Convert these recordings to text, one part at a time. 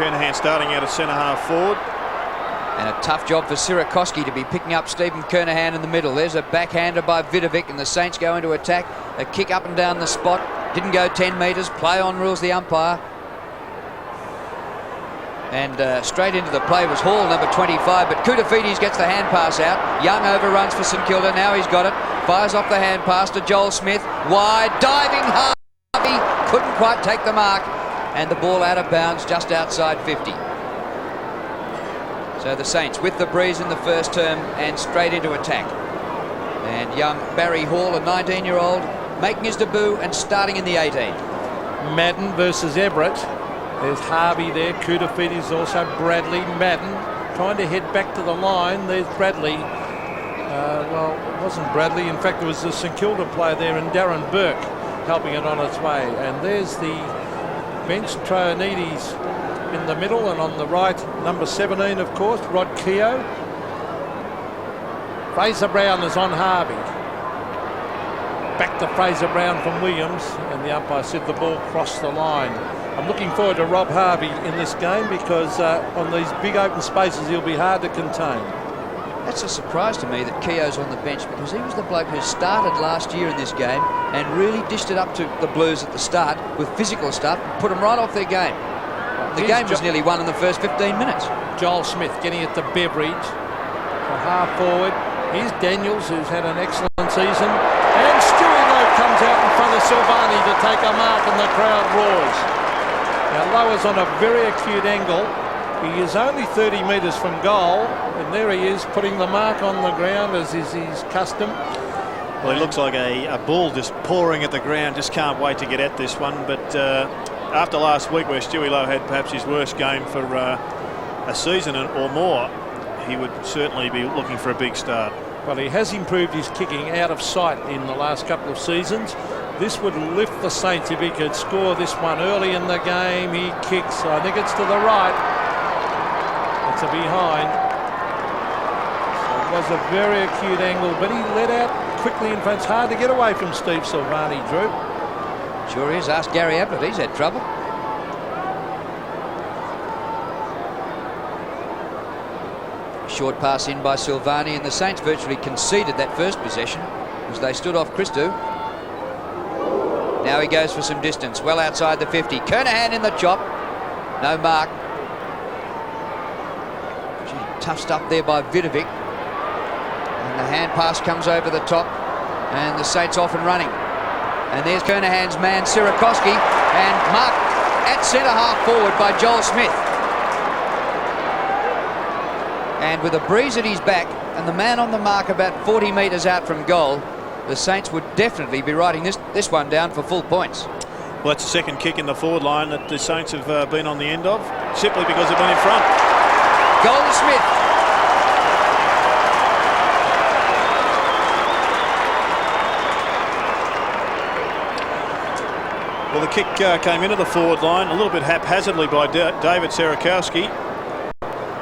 Kernahan starting out at centre-half forward. And a tough job for Sirakoski to be picking up Stephen Kernahan in the middle. There's a backhander by Vidovic, and the Saints go into attack. A kick up and down the spot. Didn't go 10 metres. Play on rules the umpire. And straight into the play was Hall, number 25, but Koutafidis gets the hand pass out. Young overruns for St Kilda. Now he's got it. Fires off the hand pass to Joel Smith. Wide, diving Harvey. Couldn't quite take the mark. And the ball out of bounds just outside 50. So the Saints with the breeze in the first term and straight into attack. And young Barry Hall, a 19-year-old, making his debut and starting in the 18. Madden versus Everett. There's Harvey there. Koutafidis also. Bradley. Madden trying to head back to the line. There's Bradley. Well, it wasn't Bradley. In fact, it was the St Kilda player there, and Darren Burke helping it on its way. And there's the bench, Troianides in the middle, and on the right, number 17, of course, Rod Keogh. Fraser Brown is on Harvey. Back to Fraser Brown from Williams, and the umpire said the ball crossed the line. I'm looking forward to Rob Harvey in this game because on these big open spaces he'll be hard to contain. That's a surprise to me that Keogh's on the bench, because he was the bloke who started last year in this game and really dished it up to the Blues at the start with physical stuff and put them right off their game. The game was nearly won in the first 15 minutes. Joel Smith getting it to Beveridge for half forward. Here's Daniels, who's had an excellent season. And Stewie Lowe comes out in front of Silvani to take a mark, and the crowd roars. Now Lowe is on a very acute angle. He is only 30 metres from goal, and there he is putting the mark on the ground as is his custom. Well, he looks like a ball just pouring at the ground. Just can't wait to get at this one. But after last week, where Stewie Lowe had perhaps his worst game for a season or more, he would certainly be looking for a big start. Well, he has improved his kicking out of sight in the last couple of seasons. This would lift the Saints if he could score this one early in the game. He kicks, I think it's to the right. It's a behind. So it was a very acute angle, but he let out quickly in front. It's hard to get away from Steve Silvani, Drew. Sure is. Ask Gary Ablett. He's had trouble. Short pass in by Silvani, and the Saints virtually conceded that first possession as they stood off Christou. Now he goes for some distance, well outside the 50. Kernahan in the chop. No mark. Tough stuff there by Vidovic. And the hand pass comes over the top, and the Saints off and running. And there's Kernahan's man, Sirakoski, and marked at centre-half forward by Joel Smith. And with a breeze at his back and the man on the mark about 40 metres out from goal, the Saints would definitely be writing this one down for full points. Well, that's the second kick in the forward line that the Saints have been on the end of, simply because they've been in front. Goal to Smith. Well, the kick came into the forward line a little bit haphazardly by David Sirakoski.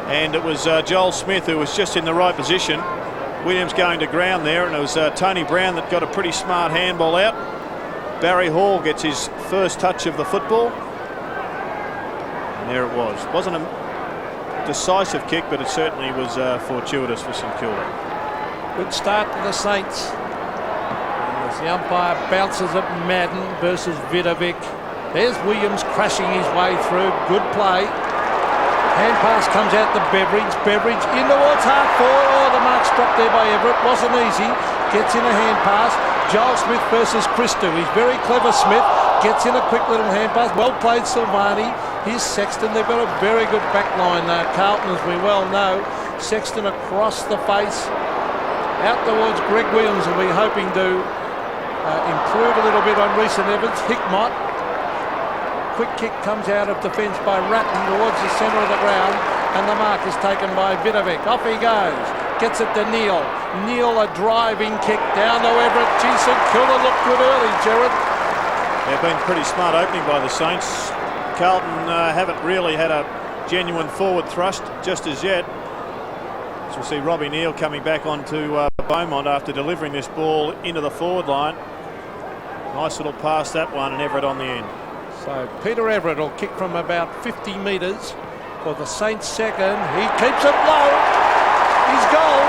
And it was Joel Smith who was just in the right position. Williams going to ground there, and it was Tony Brown that got a pretty smart handball out. Barry Hall gets his first touch of the football. And there it was. Wasn't a decisive kick, but it certainly was fortuitous for St Kilda. Good start to the Saints. As the umpire bounces at Madden versus Vidovic. There's Williams crashing his way through. Good play. Hand pass comes out to Beveridge. Beveridge in towards half forward. Oh, the mark's dropped there by Everett. Wasn't easy. Gets in a hand pass. Joel Smith versus Christou. He's very clever, Smith. Gets in a quick little hand pass. Well played, Silvani. Here's Sexton. They've got a very good back line. Carlton, as we well know. Sexton across the face. Out towards Greg Williams, and we're hoping to improve a little bit on recent Evans. Hickmott. Quick kick comes out of defence by Ratton towards the centre of the ground, and the mark is taken by Vidovic. Off he goes. Gets it to Neal. Neal, a driving kick down to Everett. Gee, St Kilda looked good early, Gerard. They've been pretty smart opening by the Saints. Carlton haven't really had a genuine forward thrust just as yet. So we'll see Robbie Neal coming back onto Beaumont after delivering this ball into the forward line. Nice little pass, that one, and Everett on the end. So Peter Everett will kick from about 50 metres. for the Saints second. He keeps it low. His goal.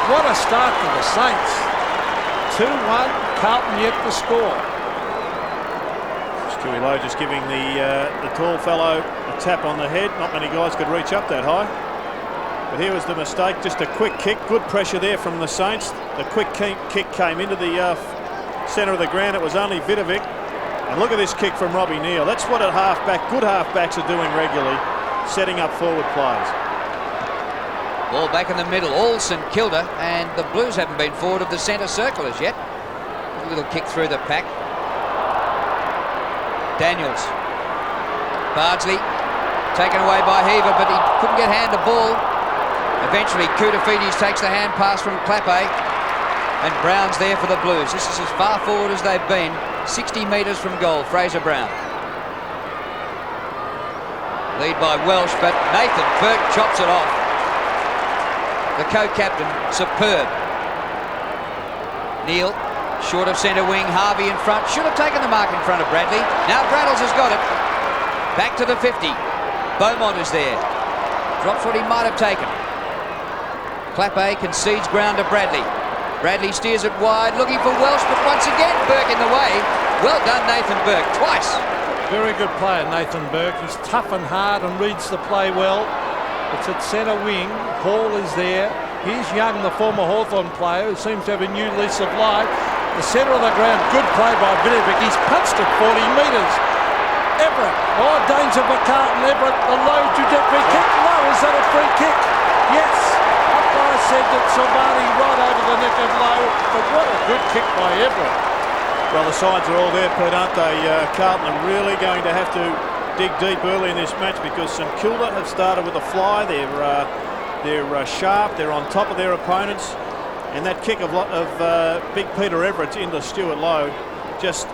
What a start for the Saints. 2-1, Carlton yet to score. Stewie Lowe just giving the tall fellow a tap on the head. Not many guys could reach up that high. But here was the mistake, just a quick kick. Good pressure there from the Saints. The quick kick came into the centre of the ground. It was only Vidovic. And look at this kick from Robbie Neal. That's what a good halfbacks are doing regularly, setting up forward players. Ball back in the middle, all St Kilda, and the Blues haven't been forward of the centre circle as yet. A little kick through the pack. Daniels. Bardsley, taken away by Heaver, but he couldn't get hand to ball. Eventually, Koutafidis takes the hand pass from Clappe, and Brown's there for the Blues. This is as far forward as they've been, 60 metres from goal, Fraser Brown. Lead by Welsh, but Nathan Burke chops it off. The co-captain, superb. Neal, short of centre wing, Harvey in front. Should have taken the mark in front of Bradley. Now Braddles has got it. Back to the 50. Beaumont is there. Drops what he might have taken. Clappe concedes ground to Bradley. Bradley steers it wide, looking for Welsh, but once again Burke in the way. Well done, Nathan Burke, twice. Very good player, Nathan Burke. He's tough and hard and reads the play well. It's at centre wing. Hall is there. Here's Young, the former Hawthorn player, who seems to have a new lease of life. The centre of the ground, good play by Vidovic. He's punched it 40 metres. Everett. Oh, danger for Carlton. Everett, the low trajectory kick. Low, is that a free kick? Yes. Umpire said that Silvani right over the neck of Low. But what a good kick by Everett. Well, the signs are all there, Pete, aren't they? Carlton are really going to have to dig deep early in this match because St Kilda have started with a fly. They're sharp. They're on top of their opponents. And that kick of Big Peter Everett into Stuart Lowe just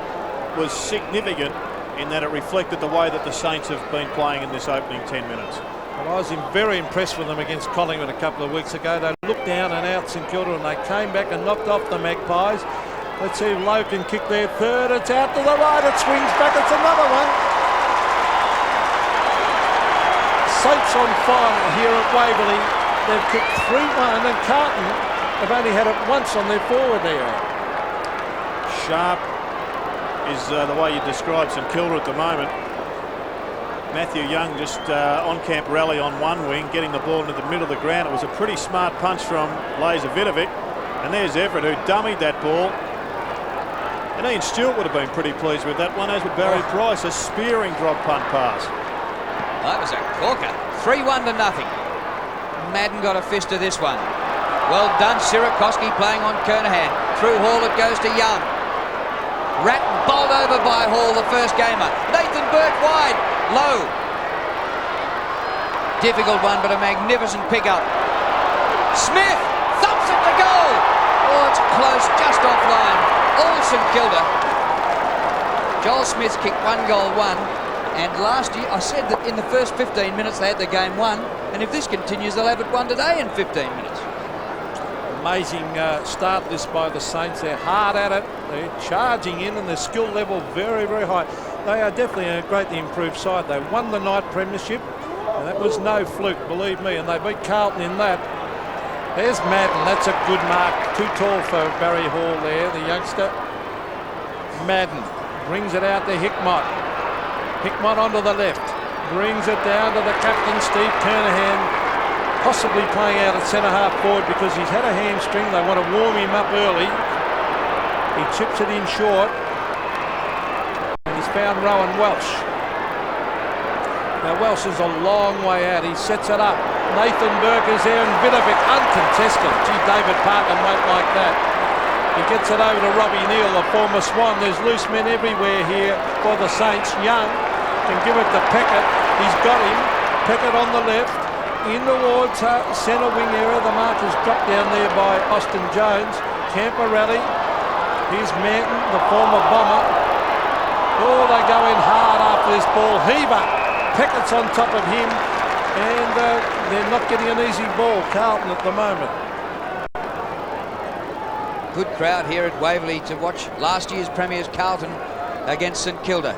was significant in that it reflected the way that the Saints have been playing in this opening 10 minutes. Well, I was very impressed with them against Collingwood a couple of weeks ago. They looked down and out St Kilda and they came back and knocked off the Magpies. Let's see if Lowe can kick their third. It's out to the right. It swings back. It's another one. Saints on fire here at Waverley. They've kicked 3-1 and Carlton have only had it once on their forward area. Sharp is the way you describe St Kilda at the moment. Matthew Young just on camp rally on one wing, getting the ball into the middle of the ground. It was a pretty smart punch from Laser Vidovic. And there's Everett who dummied that ball. And Ian Stewart would have been pretty pleased with that one, as would Barry Price, a spearing drop punt pass. That was a corker. 3-1 to nothing. Madden got a fist of this one. Well done, Sirakoski playing on Kernahan. Through Hall it goes to Young. Ratton bowled over by Hall, the first gamer. Nathan Burke wide. Low. Difficult one, but a magnificent pickup. Smith thumps it to goal. Oh, it's close, just offline. All St Kilda. Joel Smith kicked 1 goal, 1. And last year, I said that in the first 15 minutes they had the game won. And if this continues, they'll have it won today in 15 minutes. Amazing start this by the Saints. They're hard at it. They're charging in and their skill level very, very high. They are definitely a greatly improved side. They won the night premiership. And that was no fluke, believe me. And they beat Carlton in that. There's Madden. That's a good mark. Too tall for Barry Hall there, the youngster. Madden brings it out to Hickmott. Hickmott onto the left. Brings it down to the captain, Steve Kernahan. Possibly playing out at centre-half forward because he's had a hamstring. They want to warm him up early. He chips it in short. And he's found Rowan Welsh. Now Welsh is a long way out. He sets it up. Nathan Burke is there and Vidovic uncontested. Gee, David Parkin won't like that. He gets it over to Robbie Neal, the former Swan. There's loose men everywhere here for the Saints. Young can give it to Peckett. He's got him. Peckett on the left. In towards centre wing area. The mark is dropped down there by Austin Jones. Camporelli. Here's Manton, the former Bomber. Oh, they go in hard after this ball. Heaver. Peckett's on top of him. And they're not getting an easy ball, Carlton, at the moment. Good crowd here at Waverley to watch last year's premiers Carlton against St Kilda.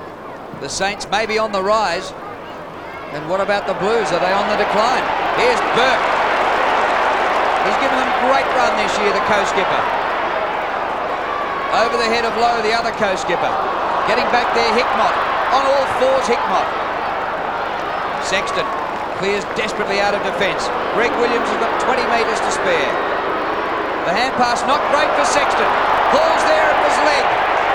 The Saints may be on the rise. And what about the Blues? Are they on the decline? Here's Burke. He's given them a great run this year, the co-skipper. Over the head of Lowe, the other co-skipper. Getting back there, Hickmott. On all fours, Hickmott. Sexton clears desperately out of defence. Greg Williams has got 20 metres to spare. The hand pass not great for Sexton. Hall's there at his leg.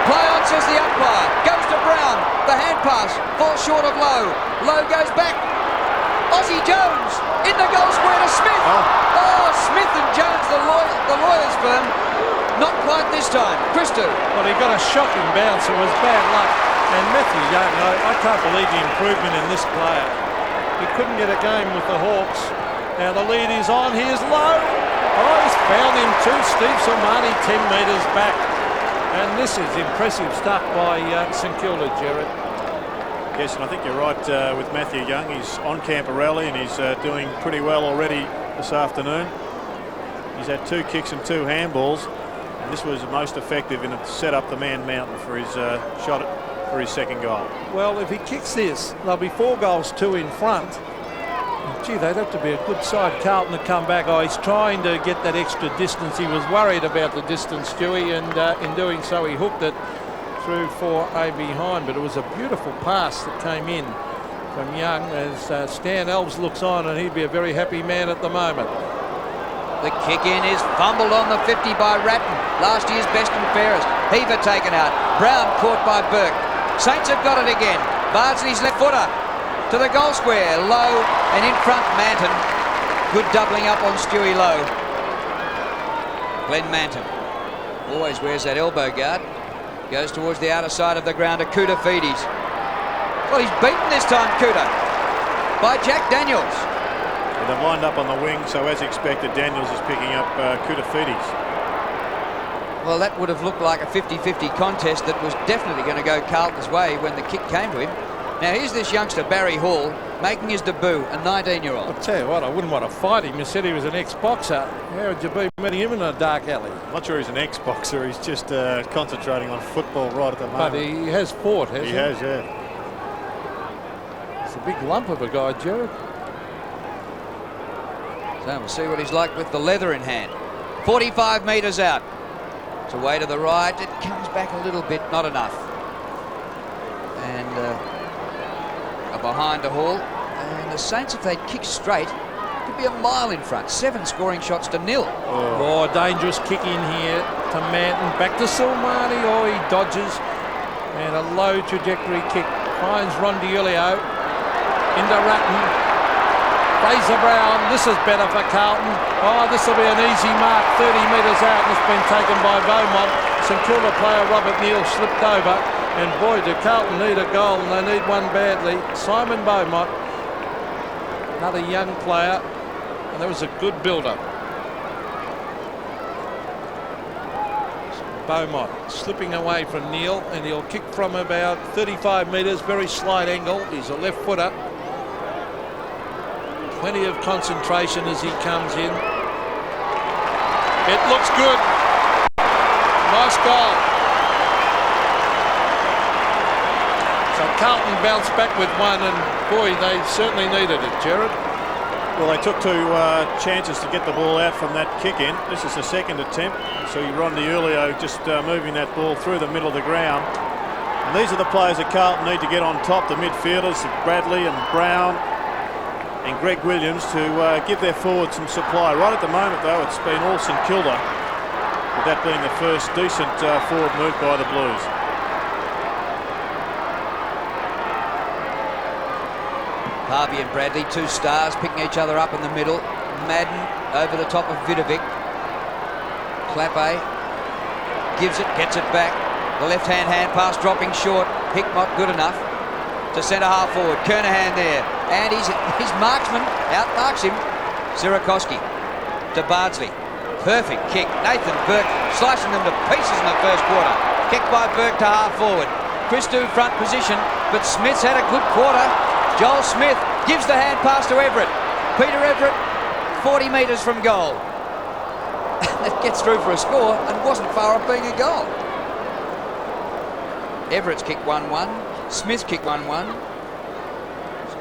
Play on, says the umpire. Goes to Brown. The hand pass falls short of Lowe. Lowe goes back. Aussie Jones in the goal square to Smith. Oh, Smith and Jones, the lawyer's firm. Not quite this time. Christo. Well, he got a shocking bounce. It was bad luck. And Matthew Young, I can't believe the improvement in this player. He couldn't get a game with the Hawks. Now the lead is on. Here's Lowe. Oh, he's found him too. Steve Silmani 10 metres back. And this is impressive stuff by St Kilda, Jared. Yes, and I think you're right with Matthew Young. He's on Camperelli and he's doing pretty well already this afternoon. He's had 2 kicks and 2 handballs. And this was most effective in it to set up the man Mountain for his shot for his second goal. Well, if he kicks this, there'll be 4 goals, 2 in front. Gee, they'd have to be a good side. Carlton to come back. Oh, he's trying to get that extra distance. He was worried about the distance, Stewie, and in doing so, he hooked it through for a behind. But it was a beautiful pass that came in from Young as Stan Elves looks on, and he'd be a very happy man at the moment. The kick in is fumbled on the 50 by Ratton. Last year's best and fairest. Heaver taken out. Brown caught by Burke. Saints have got it again. Bardsley's left footer to the goal square. Lowe and in front Manton. Good doubling up on Stewie Lowe. Glenn Manton always wears that elbow guard. Goes towards the outer side of the ground to Kuta Feedes. Well, he's beaten this time, Kuta, by Jack Daniels. And they've lined up on the wing, so as expected, Daniels is picking up Kuta Feedes. Well, that would have looked like a 50-50 contest that was definitely going to go Carlton's way when the kick came to him. Now here's this youngster, Barry Hall, making his debut, a 19-year-old. I'll tell you what, I wouldn't want to fight him. You said he was an ex-boxer. How would you be meeting him in a dark alley? I'm not sure he's an ex-boxer. He's just concentrating on football right at the moment. But he has fought, hasn't he? He has, yeah. It's a big lump of a guy, Jared. So we'll see what he's like with the leather in hand. 45 metres out. It's away to the right. It comes back a little bit, not enough. And behind a Hall. And the Saints, if they'd kick straight, could be a mile in front. 7 scoring shots to 0. Oh, dangerous kick in here to Manton. Back to Silmani. Oh, he dodges. And a low trajectory kick. Finds Rondiulio. Into Ratton. Fraser Brown. This is better for Carlton. Oh, this will be an easy mark. 30 metres out, and it's been taken by Beaumont. St Kilda player Robert Neal slipped over. And boy, do Carlton need a goal, and they need one badly. Simon Beaumont, another young player, and that was a good build-up. Beaumont slipping away from Neal, and he'll kick from about 35 metres, very slight angle. He's a left footer. Plenty of concentration as he comes in. It looks good. Nice goal. So Carlton bounced back with one, and boy, they certainly needed it, Jared. Well, they took 2 chances to get the ball out from that kick in. This is the second attempt. So Rondiulio just moving that ball through the middle of the ground. And these are the players that Carlton need to get on top, the midfielders, Bradley and Brown and Greg Williams, to give their forwards some supply. Right at the moment, though, it's been all St Kilda, with that being the first decent forward move by the Blues. Harvey and Bradley, 2 stars, picking each other up in the middle. Madden over the top of Vidovic. Clappe gives it, gets it back. The left-hand hand pass dropping short. Hickmott good enough to centre half forward. Kernahan there, and his marksman outmarks him. Sirakoski to Bardsley. Perfect kick. Nathan Burke slicing them to pieces in the first quarter. Kick by Burke to half forward. Christo front position, but Smith's had a good quarter. Joel Smith gives the hand pass to Everett. Peter Everett, 40 metres from goal. It gets through for a score and wasn't far off being a goal. Everett's kick 1-1. Smith kicked 1-1.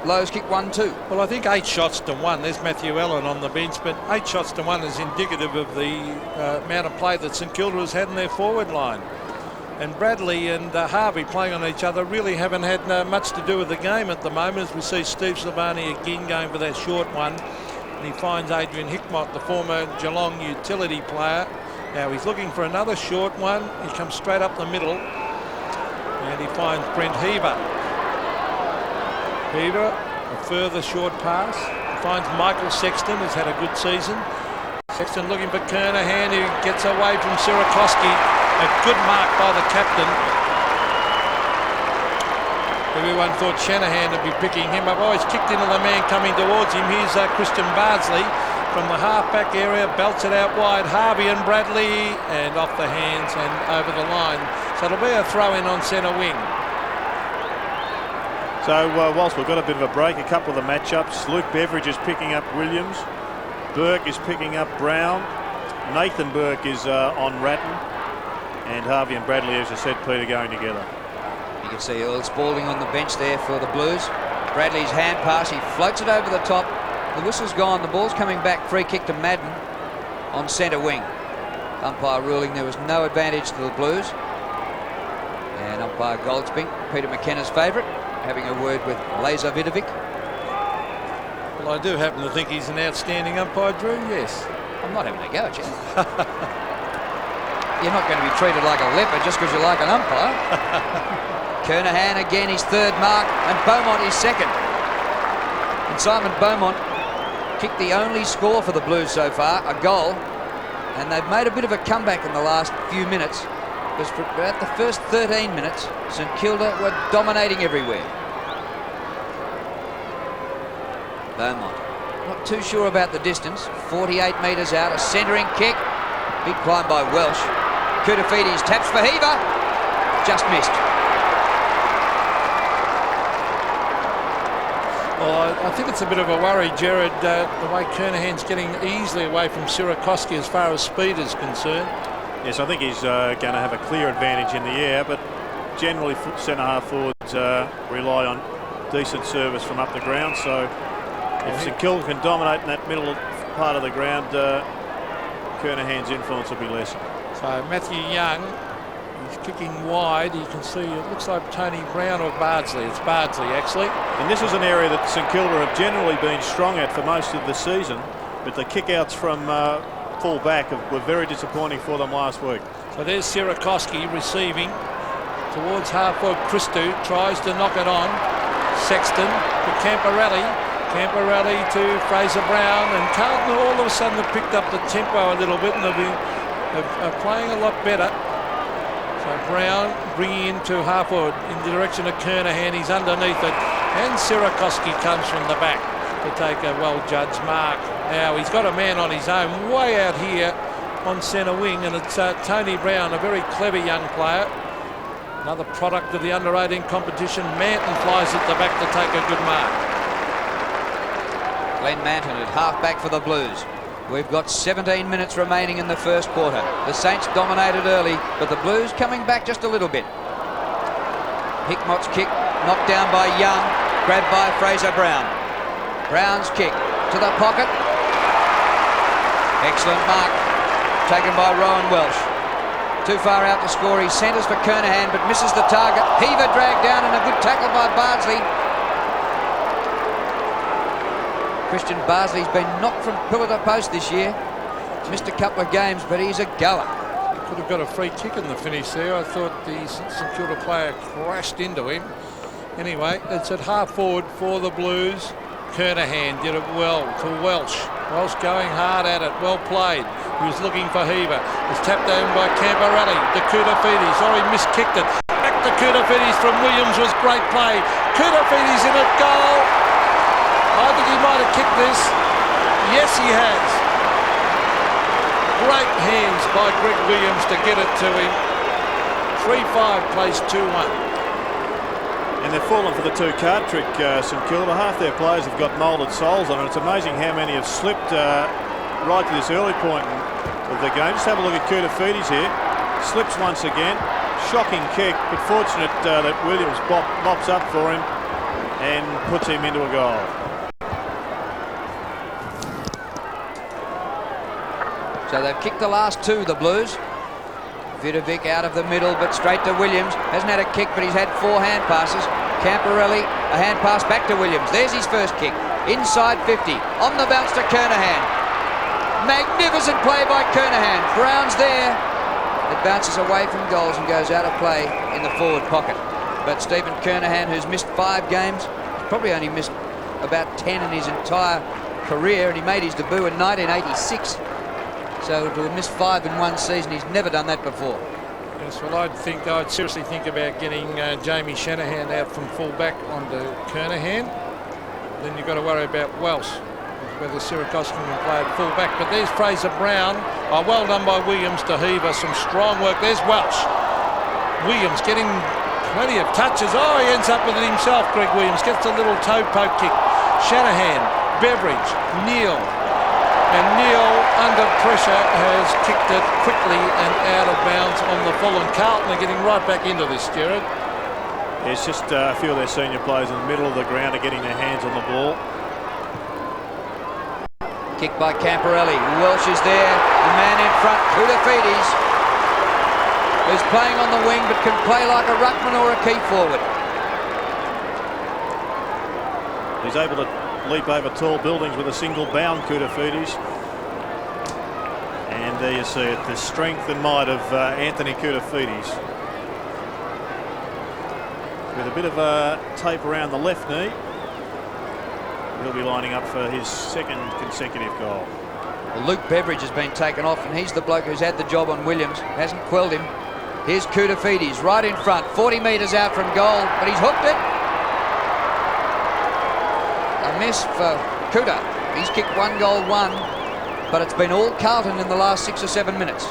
Lowe's kicked 1-2. Well, I think 8 shots to 1. There's Matthew Allen on the bench, but 8 shots to 1 is indicative of the amount of play that St Kilda has had in their forward line. And Bradley and Harvey playing on each other really haven't had much to do with the game at the moment, as we see Steve Silvani again going for that short one. And he finds Adrian Hickmott, the former Geelong utility player. Now he's looking for another short one. He comes straight up the middle. And he finds Brent Heaver. Heaver, a further short pass. He finds Michael Sexton, who's had a good season. Sexton looking for Kernahan, who gets away from Sirakoski. A good mark by the captain. Everyone thought Shanahan would be picking him up. Oh, he's kicked into the man coming towards him. Here's Christian Bardsley from the half-back area, belts it out wide. Harvey and Bradley, and off the hands and over the line. So it'll be a throw-in on centre wing. So whilst we've got a bit of a break, a couple of the matchups. Luke Beveridge is picking up Williams. Burke is picking up Brown. Nathan Burke is on Ratton. And Harvey and Bradley, as I said, Peter, going together. You can see Earl Spalding on the bench there for the Blues. Bradley's hand pass, he floats it over the top. The whistle's gone, the ball's coming back, free kick to Madden on centre wing. Umpire ruling there was no advantage to the Blues. And umpire Goldspink, Peter McKenna's favourite, having a word with Lazer Vidovic. Well, I do happen to think he's an outstanding umpire, Drew, yes. I'm not having a go at you. You're not going to be treated like a leopard just because you like an umpire. Kernahan again, his third mark, and Beaumont his second. And Simon Beaumont kicked the only score for the Blues so far, a goal. And they've made a bit of a comeback in the last few minutes, because for about the first 13 minutes, St Kilda were dominating everywhere. Beaumont, not too sure about the distance. 48 metres out, a centering kick. Big climb by Welsh. Koutafidis taps for Heaver. Just missed. Well, I think it's a bit of a worry, Jared, the way Kernahan's getting easily away from Sirakoski as far as speed is concerned. Yes, I think he's going to have a clear advantage in the air, but generally centre-half forwards rely on decent service from up the ground, so if St Kilda can dominate in that middle part of the ground, Kernahan's influence will be less. So Matthew Young, he's kicking wide. You can see it looks like Tony Brown or Bardsley. It's Bardsley, actually. And this is an area that St Kilda have generally been strong at for most of the season, but the kick-outs from full back were very disappointing for them last week. So there's Sirakoski receiving towards half-forward. Christou tries to knock it on. Sexton to Camporelli. Camporelli to Fraser Brown, and Carlton all of a sudden have picked up the tempo a little bit and are playing a lot better. So Brown bringing into half-forward in the direction of Kernahan. He's underneath it, and Sirakoski comes from the back to take a well-judged mark. Now he's got a man on his own way out here on centre wing, and it's Tony Brown, a very clever young player. Another product of the under-18 competition. Manton flies at the back to take a good mark. Glenn Manton at half-back for the Blues. We've got 17 minutes remaining in the first quarter. The Saints dominated early, but the Blues coming back just a little bit. Hickmott's kick knocked down by Young, grabbed by Fraser Brown. Brown's kick to the pocket. Excellent mark, taken by Rowan Welsh. Too far out to score. He centres for Kernahan, but misses the target. Heaver dragged down, and a good tackle by Bardsley. Christian Bardsley's been knocked from pillar to post this year. Missed a couple of games, but he's a goer. He could have got a free kick in the finish there. I thought the St Kilda player crashed into him. Anyway, it's at half forward for the Blues. Kernahan did it well to Welsh. Welsh going hard at it. Well played. He was looking for Heaver. It's tapped down by Camporelli. To Koutafidis. Oh, he miskicked it. Back to Koutafidis from Williams was great play. Koutafidis in it. Goal. I think he might have kicked this. Yes, he has. Great hands by Greg Williams to get it to him. 3-5 plays 2-1. And they've fallen for the two-card trick, St Kilda. Half their players have got moulded soles on it. It's amazing how many have slipped right to this early point of the game. Just have a look at Koutafidis here. Slips once again. shocking kick, but fortunate that Williams mops up for him and puts him into a goal. So they've kicked the last two, the Blues. Vidovic out of the middle, but straight to Williams. Hasn't had a kick, but he's had 4 hand passes. Camporelli, a hand pass back to Williams. There's his first kick. Inside 50. On the bounce to Kernahan. Magnificent play by Kernahan. Brown's there. It bounces away from goals and goes out of play in the forward pocket. But Stephen Kernahan, who's missed 5 games, probably only missed about 10 in his entire career, and he made his debut in 1986. So to have missed 5 in one season, he's never done that before. Yes, well, I'd seriously think about getting Jamie Shanahan out from fullback onto Kernahan. Then you've got to worry about Welsh, whether Sirakoski can play at fullback. But there's Fraser Brown. Oh, well done by Williams to Heaver. Some strong work. There's Welsh. Williams getting plenty of touches. Oh, he ends up with it himself, Greg Williams. Gets a little toe poke kick. Shanahan, Beveridge, Neal. And Neal, under pressure, has kicked it quickly and out of bounds on the full. And Carlton are getting right back into this, Jared. It's just a few of their senior players in the middle of the ground are getting their hands on the ball. Kick by Camporelli. Welsh is there. The man in front, Koutafidis, who's playing on the wing but can play like a ruckman or a key forward. He's able to leap over tall buildings with a single bound, Koutafidis. And there you see it, the strength and might of Anthony Koutafidis. With a bit of a tape around the left knee. He'll be lining up for his 2nd consecutive goal. Well, Luke Beveridge has been taken off, and he's the bloke who's had the job on Williams. Hasn't quelled him. Here's Koutafidis right in front, 40 metres out from goal, but he's hooked it. A miss for Kuta. He's kicked 1-1, but it's been all Carlton in the last 6 or 7 minutes.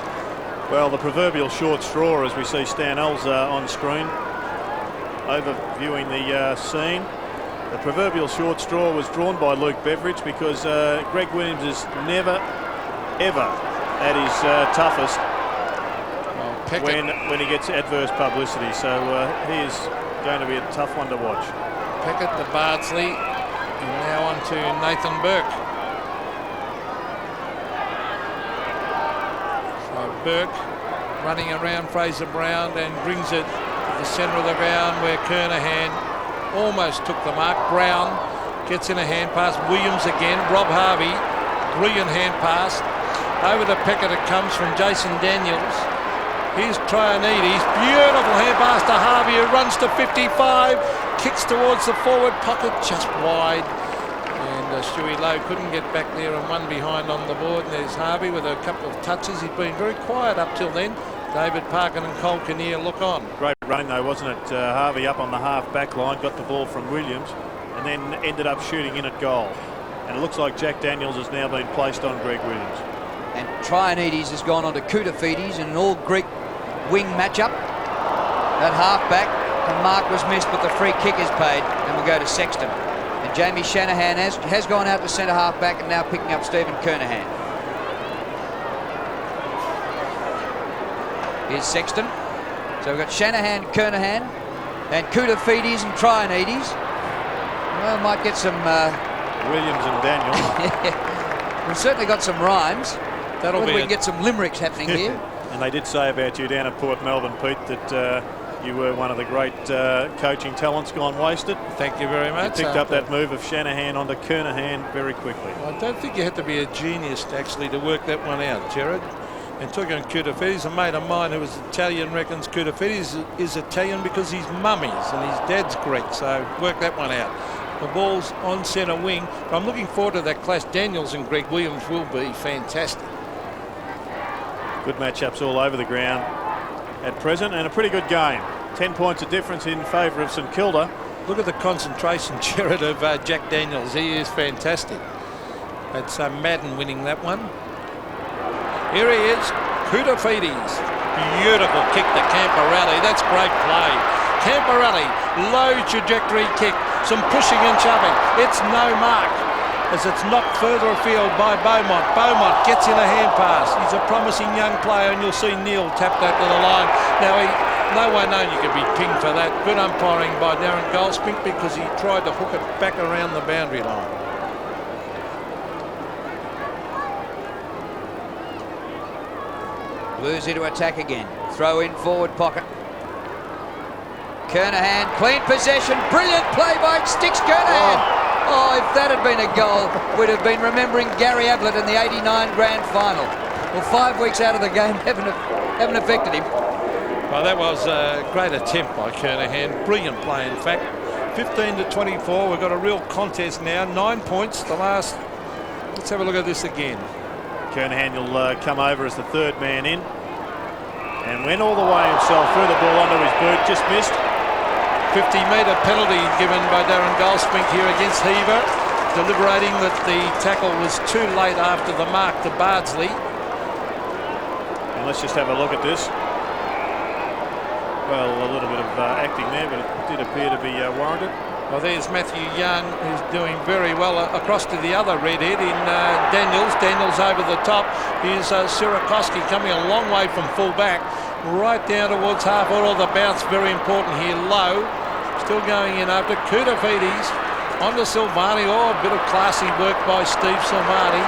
Well, the proverbial short straw, as we see Stan Elza on screen, overviewing the scene. The proverbial short straw was drawn by Luke Beveridge because Greg Williams is never, ever at his toughest when he gets adverse publicity. So he is going to be a tough one to watch. Pickett to Bardsley, and now on to Nathan Burke. So Burke running around Fraser Brown and brings it to the centre of the ground where Kernahan almost took the mark. Brown gets in a hand pass. Williams again. Rob Harvey, brilliant hand pass. Over to Pickett it comes from Jason Daniels. Here's Trianides. Beautiful hand pass to Harvey, who runs to 55. Kicks towards the forward pocket, just wide. And Stewie Lowe couldn't get back there, and one behind on the board. And there's Harvey with a couple of touches. He's been very quiet up till then. David Parkin and Cole Kinnear look on. Great running though, wasn't it? Harvey up on the half back line, got the ball from Williams and then ended up shooting in at goal. And it looks like Jack Daniels has now been placed on Greg Williams. And Trianides has gone on to Koutafidis in an all-Greek wing matchup. That half back, the mark was missed, but the free kick is paid, and we'll go to Sexton. And Jamie Shanahan has gone out to centre half back and now picking up Stephen Kernahan. Here's Sexton. So we've got Shanahan, Kernahan, and Koutafidis and Trianides. Well, might get some... Williams and Daniel. We've certainly got some rhymes. That'll be we can get some limericks happening here. And they did say about you down at Port Melbourne, Pete, that you were one of the great coaching talents gone wasted. Thank you very much. You picked up that move of Shanahan onto Kernahan very quickly. I don't think you had to be a genius actually to work that one out, Jared. And talking on Koutafidis, a mate of mine who was Italian reckons Koutafidis is Italian because his mummy's and his dad's Greek. So work that one out. The ball's on centre wing. But I'm looking forward to that clash. Daniels and Greg Williams will be fantastic. Good matchups all over the ground at present, and a pretty good game. 10 points of difference in favour of St Kilda. Look at the concentration, Jared, of Jack Daniels. He is fantastic. That's Madden winning that one. Here he is, Koutafidis. Beautiful kick to Camporelli. That's great play. Camporelli, low trajectory kick. Some pushing and shoving. It's no mark as it's knocked further afield by Beaumont. Beaumont gets in a hand pass. He's a promising young player, and you'll see Neal tap that to the line. Now no way known you could be pinged for that. Good umpiring by Darren Goldspink because he tried to hook it back around the boundary line. Blues into attack again. Throw in forward pocket. Kernahan, clean possession. Brilliant play by Sticks Kernahan. Oh, if that had been a goal, we'd have been remembering Gary Ablett in the '89 grand final. Well, 5 weeks out of the game haven't affected him. Well, that was a great attempt by Kernahan. Brilliant play, in fact. 15 to 24. We've got a real contest now. 9 points. The last. Let's have a look at this again. Kernahan will come over as the third man in. And went all the way himself, threw the ball under his boot, just missed. 50-metre penalty given by Darren Goldspink here against Heaver, deliberating that the tackle was too late after the mark to Bardsley. And let's just have a look at this. Well, a little bit of acting there, but it did appear to be warranted. Well, there's Matthew Young, who's doing very well across to the other redhead in Daniels. Daniels over the top. Here's Sirakoski coming a long way from full back, right down towards half order. The bounce very important here, low. Still going in after Koutafidis. Onto Silvani. Oh, a bit of classy work by Steve Silvani.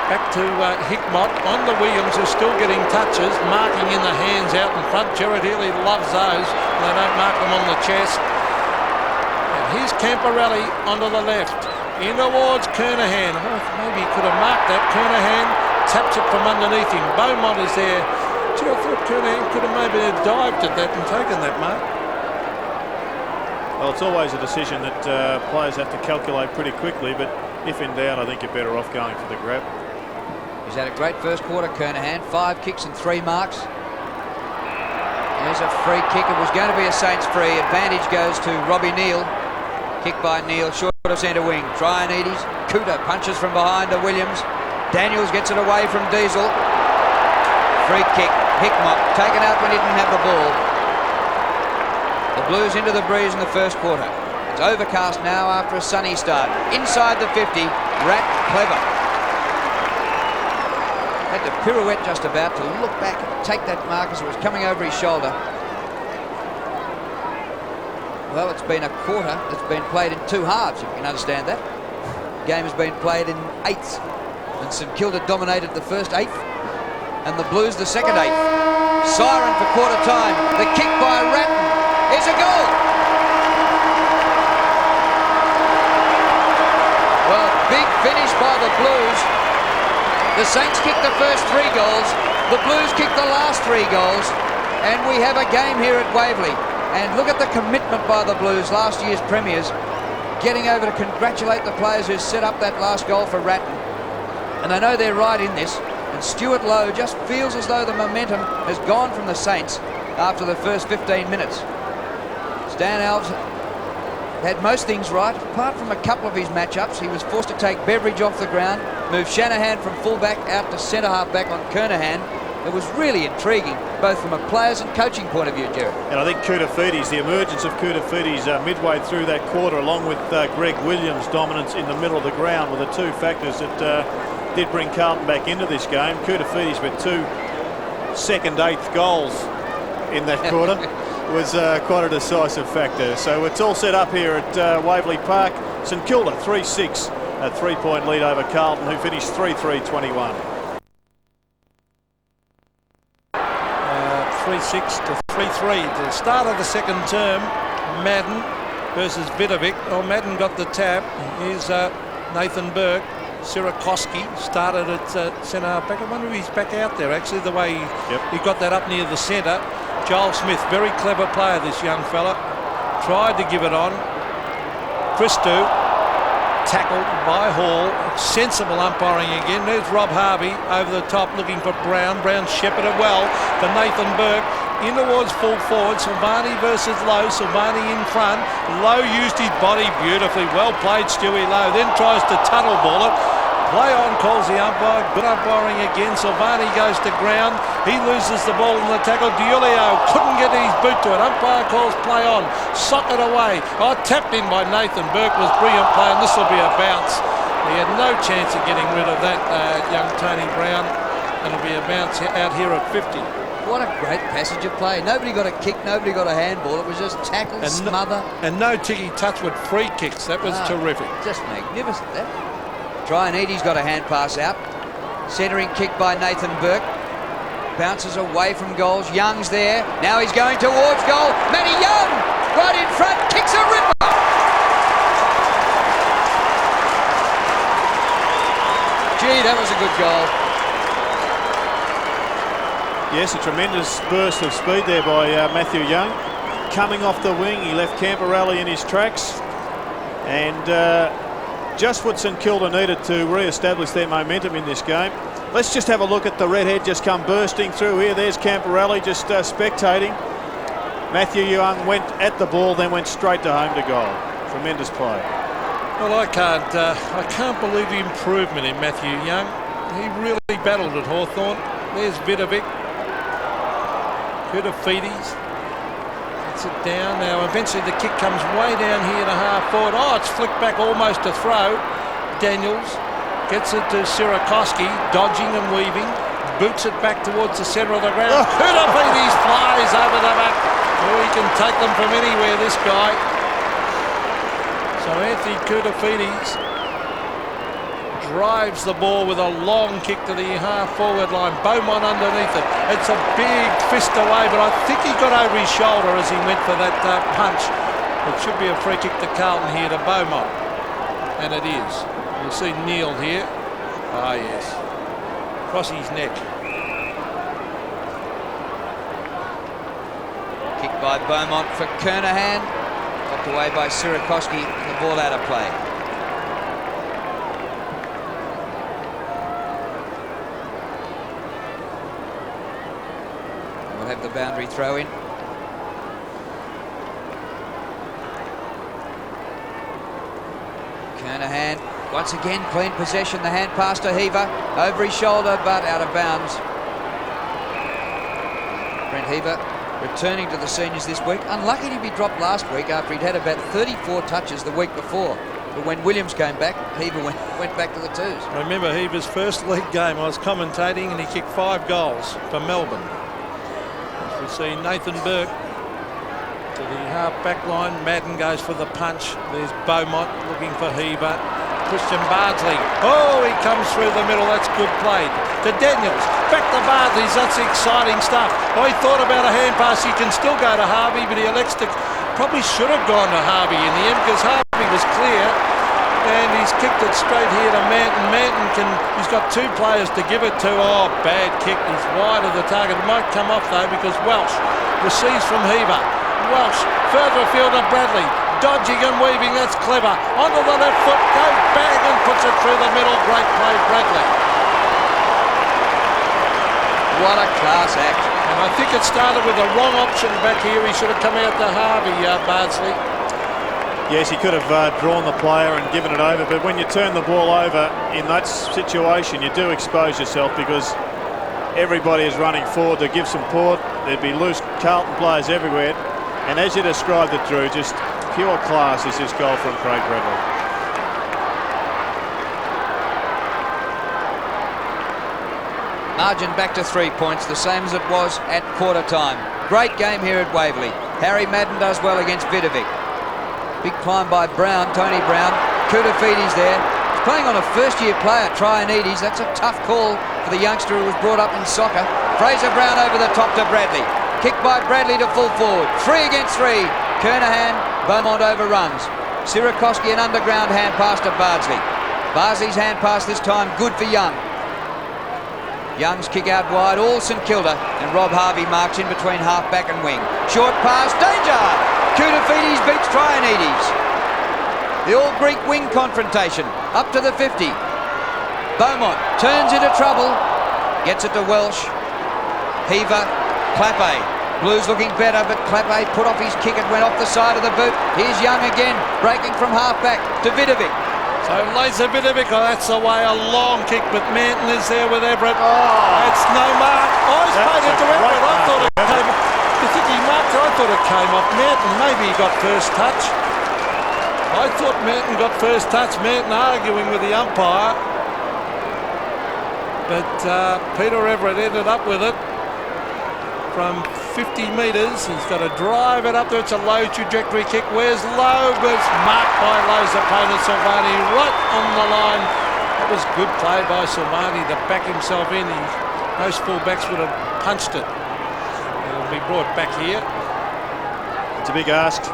Back to Hickmott. On to Williams, who's still getting touches. Marking in the hands out in front. Jared Healy loves those. They don't mark them on the chest. Here's Camporelli onto the left. In towards Kernahan. Oh, maybe he could have marked that. Kernahan taps it from underneath him. Beaumont is there. Gee, I thought Kernahan could have maybe dived at that and taken that mark. Well, it's always a decision that players have to calculate pretty quickly, but if in doubt, I think you're better off going for the grab. He's had a great first quarter, Kernahan. 5 kicks and 3 marks. There's a free kick. It was going to be a Saints free. Advantage goes to Robbie Neal. Kick by Neal, short of centre wing. Traianides. Kuta punches from behind to Williams. Daniels gets it away from Diesel. Free kick. Hickmott taken out when he didn't have the ball. The Blues into the breeze in the first quarter. It's overcast now after a sunny start. Inside the 50, Rat clever. Had to pirouette just about to look back and take that mark as it was coming over his shoulder. Well, it's been a quarter that's been played in 2 halves, if you can understand that. The game has been played in 8ths, and St Kilda dominated the first 8th, and the Blues the second 8th. Siren for quarter time. The kick by Ratton is a goal. Well, big finish by the Blues. The Saints kicked the first 3 goals. The Blues kicked the last 3 goals, and we have a game here at Waverley. And look at the commitment by the Blues, last year's premiers, getting over to congratulate the players who set up that last goal for Ratton. And they know they're right in this. And Stuart Lowe just feels as though the momentum has gone from the Saints after the first 15 minutes. Stan Alves had most things right, apart from a couple of his matchups. He was forced to take Beveridge off the ground, move Shanahan from fullback out to centre half back on Kernahan. It was really intriguing, both from a players and coaching point of view, Jared. And I think Koutafidis, the emergence of Koutafidis midway through that quarter, along with Greg Williams' dominance in the middle of the ground, were the 2 factors that did bring Carlton back into this game. Koutafidis with 2 second 8th goals in that quarter was quite a decisive factor. So it's all set up here at Waverley Park. St Kilda 3-6, a 3-point lead over Carlton, who finished 3-3-21. 3-6 to 3-3. The start of the second term, Madden versus Vidovic. Oh, Madden got the tap. Here's Nathan Burke. Sirakoski started at centre half back. I wonder if he's back out there, actually, the way he got that up near the centre. Joel Smith, very clever player, this young fella. Tried to give it on. Christou, tackled by Hall. Sensible umpiring again. There's Rob Harvey over the top looking for Brown. Brown shepherded well for Nathan Burke. In towards full forward. Silvani versus Lowe. Silvani in front. Lowe used his body beautifully. Well played, Stewie Lowe. Then tries to tunnel ball it. Play on, calls the umpire. Good umpiring again. Silvani goes to ground. He loses the ball in the tackle. Diulio couldn't get his boot to it. Umpire calls play on. Sock it away. Oh, tapped in by Nathan Burke was brilliant play, and this will be a bounce. He had no chance of getting rid of that young Tony Brown. And it'll be a bounce out here at 50. What a great passage of play. Nobody got a kick, nobody got a handball. It was just tackle, smother. And no ticky touch with free kicks. That was terrific. Just magnificent, that. Traianides got a hand pass out. Centering kick by Nathan Burke. Bounces away from goals. Young's there. Now he's going towards goal. Matty Young, right in front, kicks a ripper. Gee, that was a good goal. Yes, a tremendous burst of speed there by Matthew Young. Coming off the wing, he left Camperelli in his tracks. And just what St Kilda needed to re-establish their momentum in this game. Let's just have a look at the redhead just come bursting through here. There's Camperelli just spectating. Matthew Young went at the ball, then went straight to home to goal. Tremendous play. Well, I can't believe the improvement in Matthew Young. He really battled at Hawthorn. There's Vidovic. Kudafides. Gets it down. Now eventually the kick comes way down here to half forward. Oh, it's flicked back almost to throw. Daniels gets it to Sirakoski, dodging and weaving. Boots it back towards the centre of the ground. Kudafides flies over the back. Oh, he can take them from anywhere, this guy. So Anthony Kudafides drives the ball with a long kick to the half-forward line. Beaumont underneath it. It's a big fist away, but I think he got over his shoulder as he went for that punch. It should be a free kick to Carlton here to Beaumont. And it is. You'll see Neil here. Ah, yes. Across his neck. Kick by Beaumont for Kernahan. Knocked away by Sirakoski. The ball out of play. Have the boundary throw in. Kernahan once again clean possession. The hand pass to Heaver over his shoulder but out of bounds. Brent Heaver returning to the seniors this week. Unlucky to be dropped last week after he'd had about 34 touches the week before. But when Williams came back, Heaver went back to the twos. I remember Heaver's first league game. I was commentating and he kicked 5 goals for Melbourne. We see Nathan Burke to the half-back line. Madden goes for the punch. There's Beaumont looking for Heaver. Christian Bardsley. Oh, he comes through the middle. That's good play. To Daniels. Back to Bardsley. That's exciting stuff. Oh, he thought about a hand pass. He can still go to Harvey, but he elects to... Probably should have gone to Harvey in the end because Harvey was clear. And he's kicked it straight here to Manton. He's got 2 players to give it to. Oh, bad kick. He's wide of the target. It might come off though because Welsh receives from Heaver. Welsh further afield to Bradley. Dodging and weaving. That's clever. Onto the left foot. Goes bang and puts it through the middle. Great play, Bradley. What a class act. And I think it started with the wrong option back here. He should have come out to Harvey, Bardsley. Yes, he could have drawn the player and given it over, but when you turn the ball over in that situation, you do expose yourself because everybody is running forward to give support. There'd be loose Carlton players everywhere. And as you described it, Drew, just pure class is this goal from Craig Bradley. Margin back to 3 points, the same as it was at quarter time. Great game here at Waverley. Harry Madden does well against Vidovic. Big climb by Brown, Tony Brown. Kudafides there. He's playing on a first-year player, Traianides. That's a tough call for the youngster who was brought up in soccer. Fraser Brown over the top to Bradley. Kick by Bradley to full forward. 3 against 3. Kernahan, Beaumont overruns. Sirakoski an underground hand pass to Bardsley. Bardsley's hand pass this time good for Young. Young's kick out wide, all St Kilda, and Rob Harvey marks in between half-back and wing. Short pass, danger! Kudafides beats Traianides. The all-Greek wing confrontation, up to the 50. Beaumont turns into trouble, gets it to Welsh. Heaver, Clappe. Blues looking better, but Clappe put off his kick, it went off the side of the boot. Here's Young again, breaking from half-back to Vidovic. So Laser Vidovic, that's away, a long kick, but Manton is there with Everett. That's no mark. Oh, he's paid it to Everett. I thought it came off. You think he marked it? I thought it came off Manton. Maybe he got first touch. I thought Manton got first touch. Manton arguing with the umpire. But Peter Everett ended up with it. from 50 metres. He's got to drive it up there. It's a low trajectory kick. Where's Lowe? But it's marked by Lowe's opponent, Silvani, right on the line. That was good play by Silvani to back himself in. Most full-backs would have punched it. It'll be brought back here. It's a big ask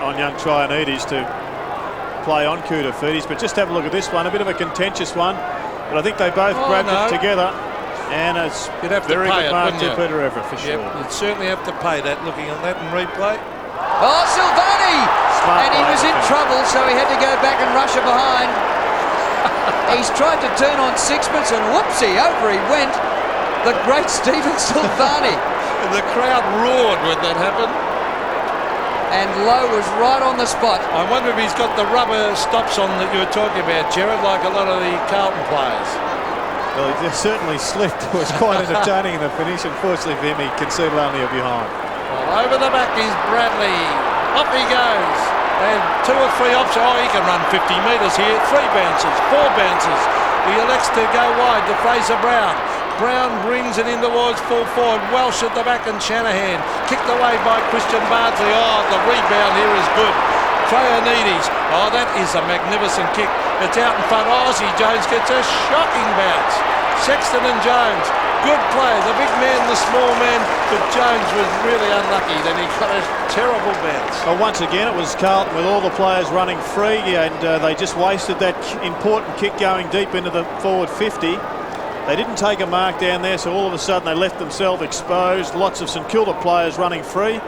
on young Trianides to play on Koutafidis, but just have a look at this one. A bit of a contentious one, but I think they both grabbed it together. And it's very good mark to Peter Everett for sure. You'd certainly have to pay that, looking at that in replay. Oh, Silvani! And he was in trouble, so he had to go back and rush it behind. He's tried to turn on sixpence, and whoopsie, over he went. The great Stephen Silvani. And the crowd roared when that happened. And Lowe was right on the spot. I wonder if he's got the rubber stops on that you were talking about, Jared, like a lot of the Carlton players. Well, he certainly slipped. It was quite entertaining in the finish. Unfortunately for him, he conceded only a behind. Well, over the back is Bradley. Up he goes. And 2 or 3 options. Oh, he can run 50 metres here. 3 bounces, 4 bounces. He elects to go wide to Fraser Brown. Brown brings it in towards full forward. Welsh at the back and Shanahan. Kicked away by Christian Bardsley. Oh, the rebound here is good. Trianides. Oh, that is a magnificent kick. It's out in front. Ozzy Jones gets a shocking bounce. Sexton and Jones, good play. The big man, the small man, but Jones was really unlucky that he got a terrible bounce. Well, once again, it was Carlton with all the players running free, and they just wasted that important kick going deep into the forward 50. They didn't take a mark down there, so all of a sudden they left themselves exposed. Lots of St Kilda players running free.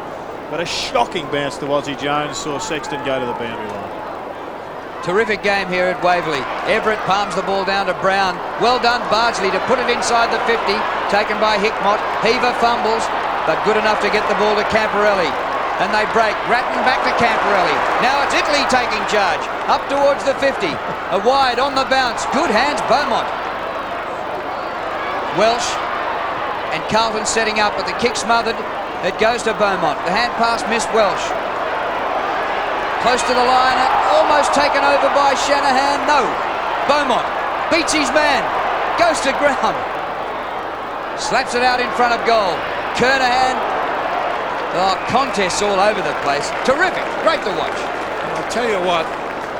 But a shocking bounce to Ozzy Jones saw Sexton go to the boundary line. Terrific game here at Waverley. Everett palms the ball down to Brown. Well done, Bardsley, to put it inside the 50. Taken by Hickmott. Heaver fumbles, but good enough to get the ball to Camporelli. And they break. Ratton back to Camporelli. Now it's Italy taking charge. Up towards the 50. A wide on the bounce. Good hands, Beaumont. Welsh and Carlton setting up, but the kick smothered. It goes to Beaumont. The hand pass missed Welsh. Close to the line, almost taken over by Shanahan. No, Beaumont beats his man, goes to ground. Slaps it out in front of goal. Kernahan. Oh, contests all over the place. Terrific, great to watch. I'll tell you what,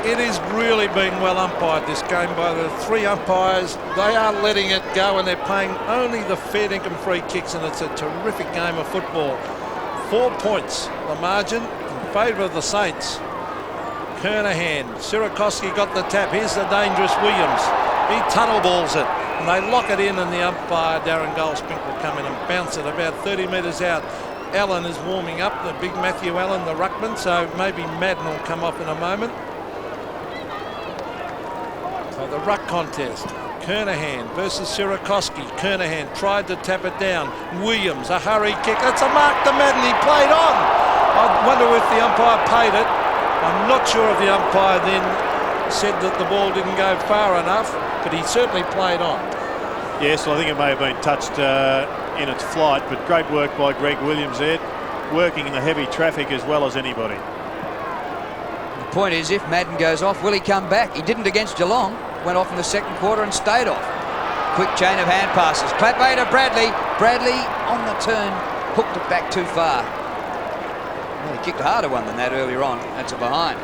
it is really being well umpired, this game, by the 3 umpires. They are letting it go, and they're playing only the fair dinkum free kicks, and it's a terrific game of football. 4 points, the margin, in favour of the Saints. Kernahan, Sierakowski got the tap. Here's the dangerous Williams. He tunnel balls it, and they lock it in, and the umpire, Darren Goldspink, will come in and bounce it about 30 metres out. Allen is warming up, the big Matthew Allen, the ruckman, so maybe Madden will come off in a moment. So the ruck contest, Kernahan versus Sierakowski. Kernahan tried to tap it down. Williams, a hurry kick. That's a mark to Madden. He played on. I wonder if the umpire paid it. I'm not sure if the umpire then said that the ball didn't go far enough, but he certainly played on. Yes, well, I think it may have been touched in its flight, but great work by Greg Williams there, working in the heavy traffic as well as anybody. The point is, if Madden goes off, will he come back? He didn't against Geelong. Went off in the second quarter and stayed off. Quick chain of hand passes. Clapway to Bradley. Bradley on the turn, hooked it back too far. Well, he kicked a harder one than that earlier on. That's a behind.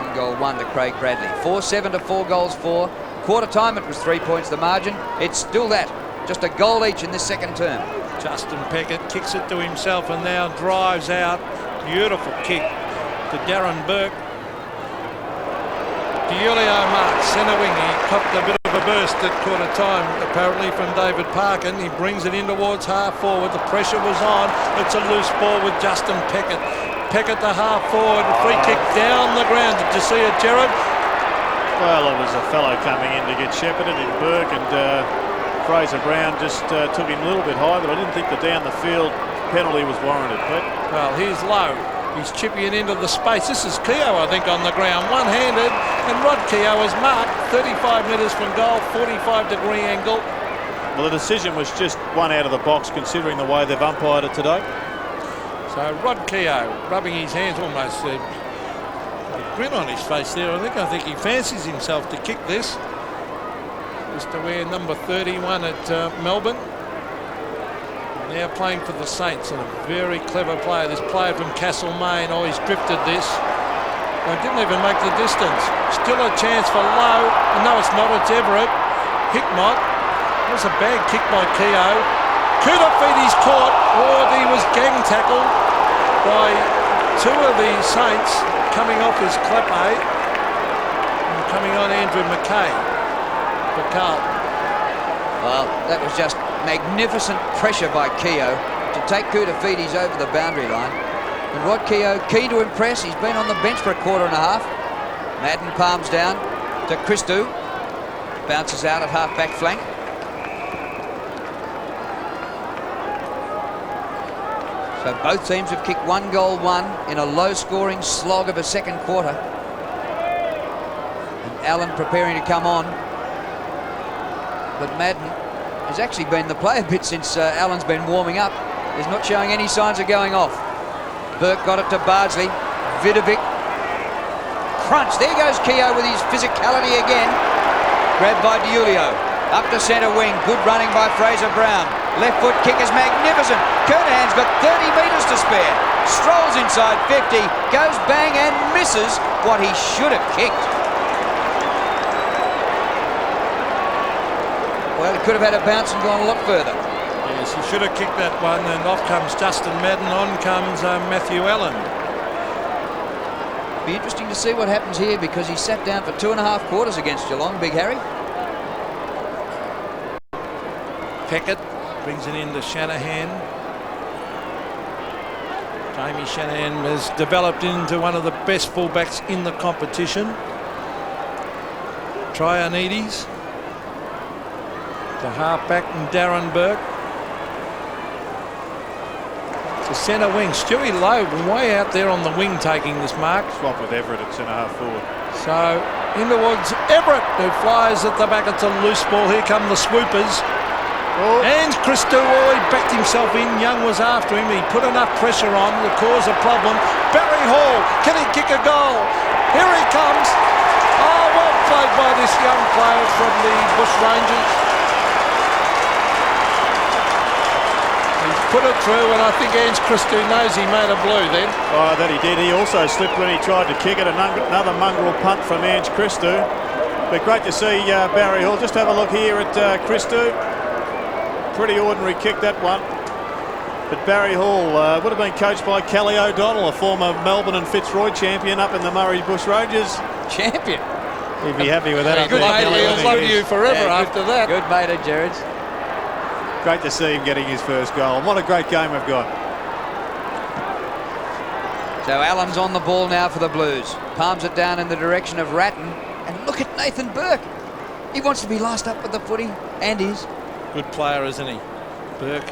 1 goal 1 to Craig Bradley. 4-7 to 4 goals 4. Quarter time it was 3 points the margin. It's still that. Just a goal each in this second term. Justin Peckett kicks it to himself and now drives out. Beautiful kick to Darren Burke. Diulio marks centre wing. He copped a bit of a burst at quarter time, apparently, from David Parkin. He brings it in towards half forward. The pressure was on. It's a loose ball with Justin Peckett. Peckett to half forward. Free kick down the ground. Did you see it, Gerard? Well, it was a fellow coming in to get shepherded in Burke, and Fraser Brown just took him a little bit high, but I didn't think the down the field penalty was warranted. But well, here's Lowe. He's chipping it into the space. This is Keogh, I think, on the ground, one-handed, and Rod Keogh is marked 35 metres from goal, 45-degree angle. Well, the decision was just one out of the box, considering the way they've umpired it today. So Rod Keogh rubbing his hands, almost a grin on his face there. I think he fancies himself to kick this. Just to wear number 31 at Melbourne. Now playing for the Saints, and a very clever player. This player from Castlemaine, oh, he's drifted this. They didn't even make the distance. Still a chance for Lowe. No, it's not, it's Everett. Hickmott. That was a bad kick by Keogh. Kudafiti's caught. Oh, he was gang tackled by two of the Saints coming off his Klepe. And coming on Andrew McKay for Carlton. Well, that was just magnificent pressure by Keogh to take Kudafiti's over the boundary line. And Rod Keogh, keen to impress. He's been on the bench for a quarter and a half. Madden palms down to Christou. Bounces out at half-back flank. So both teams have kicked 1 goal, 1 in a low-scoring slog of a second quarter. And Allen preparing to come on. But Madden has actually been the play a bit since Allen's been warming up. He's not showing any signs of going off. Burke got it to Bardsley. Vidovic. Crunch. There goes Keogh with his physicality again. Grabbed by DiIulio. Up to centre wing. Good running by Fraser Brown. Left foot kick is magnificent. Kernahan's got 30 metres to spare. Strolls inside 50. Goes bang and misses what he should have kicked. Well, he could have had a bounce and gone a lot further. Yes, he should have kicked that one, and off comes Justin Madden, on comes Matthew Allen. Be interesting to see what happens here, because he sat down for 2.5 quarters against Geelong, Big Harry. Peckett brings it into Shanahan. Jamie Shanahan has developed into one of the best fullbacks in the competition. Trianides. The half-back and Darren Burke. To centre wing. Stewie Lowe way out there on the wing taking this mark. Swap with Everett at centre-half forward. So in towards Everett, who flies at the back. It's a loose ball. Here come the swoopers. Oh. And Christou, he backed himself in. Young was after him. He put enough pressure on to cause a problem. Barry Hall, can he kick a goal? Here he comes. Oh, well played by this young player from the Bush Rangers. He's put it through, and I think Ange Christou knows he made a blue then. Oh, that he did. He also slipped when he tried to kick it. Another mongrel punt from Ange Christou. But great to see Barry Hall. Just have a look here at Christou. Pretty ordinary kick, that one. But Barry Hall would have been coached by Kelly O'Donnell, a former Melbourne and Fitzroy champion up in the Murray Bush Rangers. Champion. He'd be happy with that. Good mate, he'll love you forever after that. Good mate at Gerrard's. Great to see him getting his first goal. And what a great game we've got. So Allen's on the ball now for the Blues. Palms it down in the direction of Ratton. And look at Nathan Burke. He wants to be last up with the footy, and is. Good player, isn't he? Burke.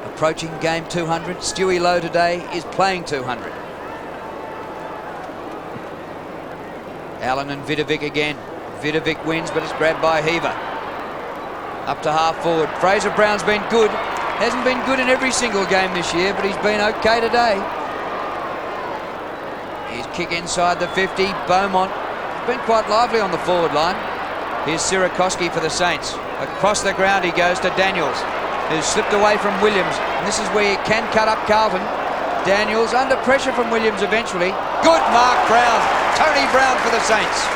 Approaching game 200. Stewie Lowe today is playing 200. Allen and Vidovic again. Vidovic wins, but it's grabbed by Heaver. Up to half forward. Fraser Brown's been good. Hasn't been good in every single game this year, but he's been okay today. His kick inside the 50. Beaumont has been quite lively on the forward line. Here's Sirakoski for the Saints. Across the ground he goes to Daniels, who's slipped away from Williams. And this is where he can cut up Carlton. Daniels under pressure from Williams eventually. Good mark, Brown. Tony Brown for the Saints.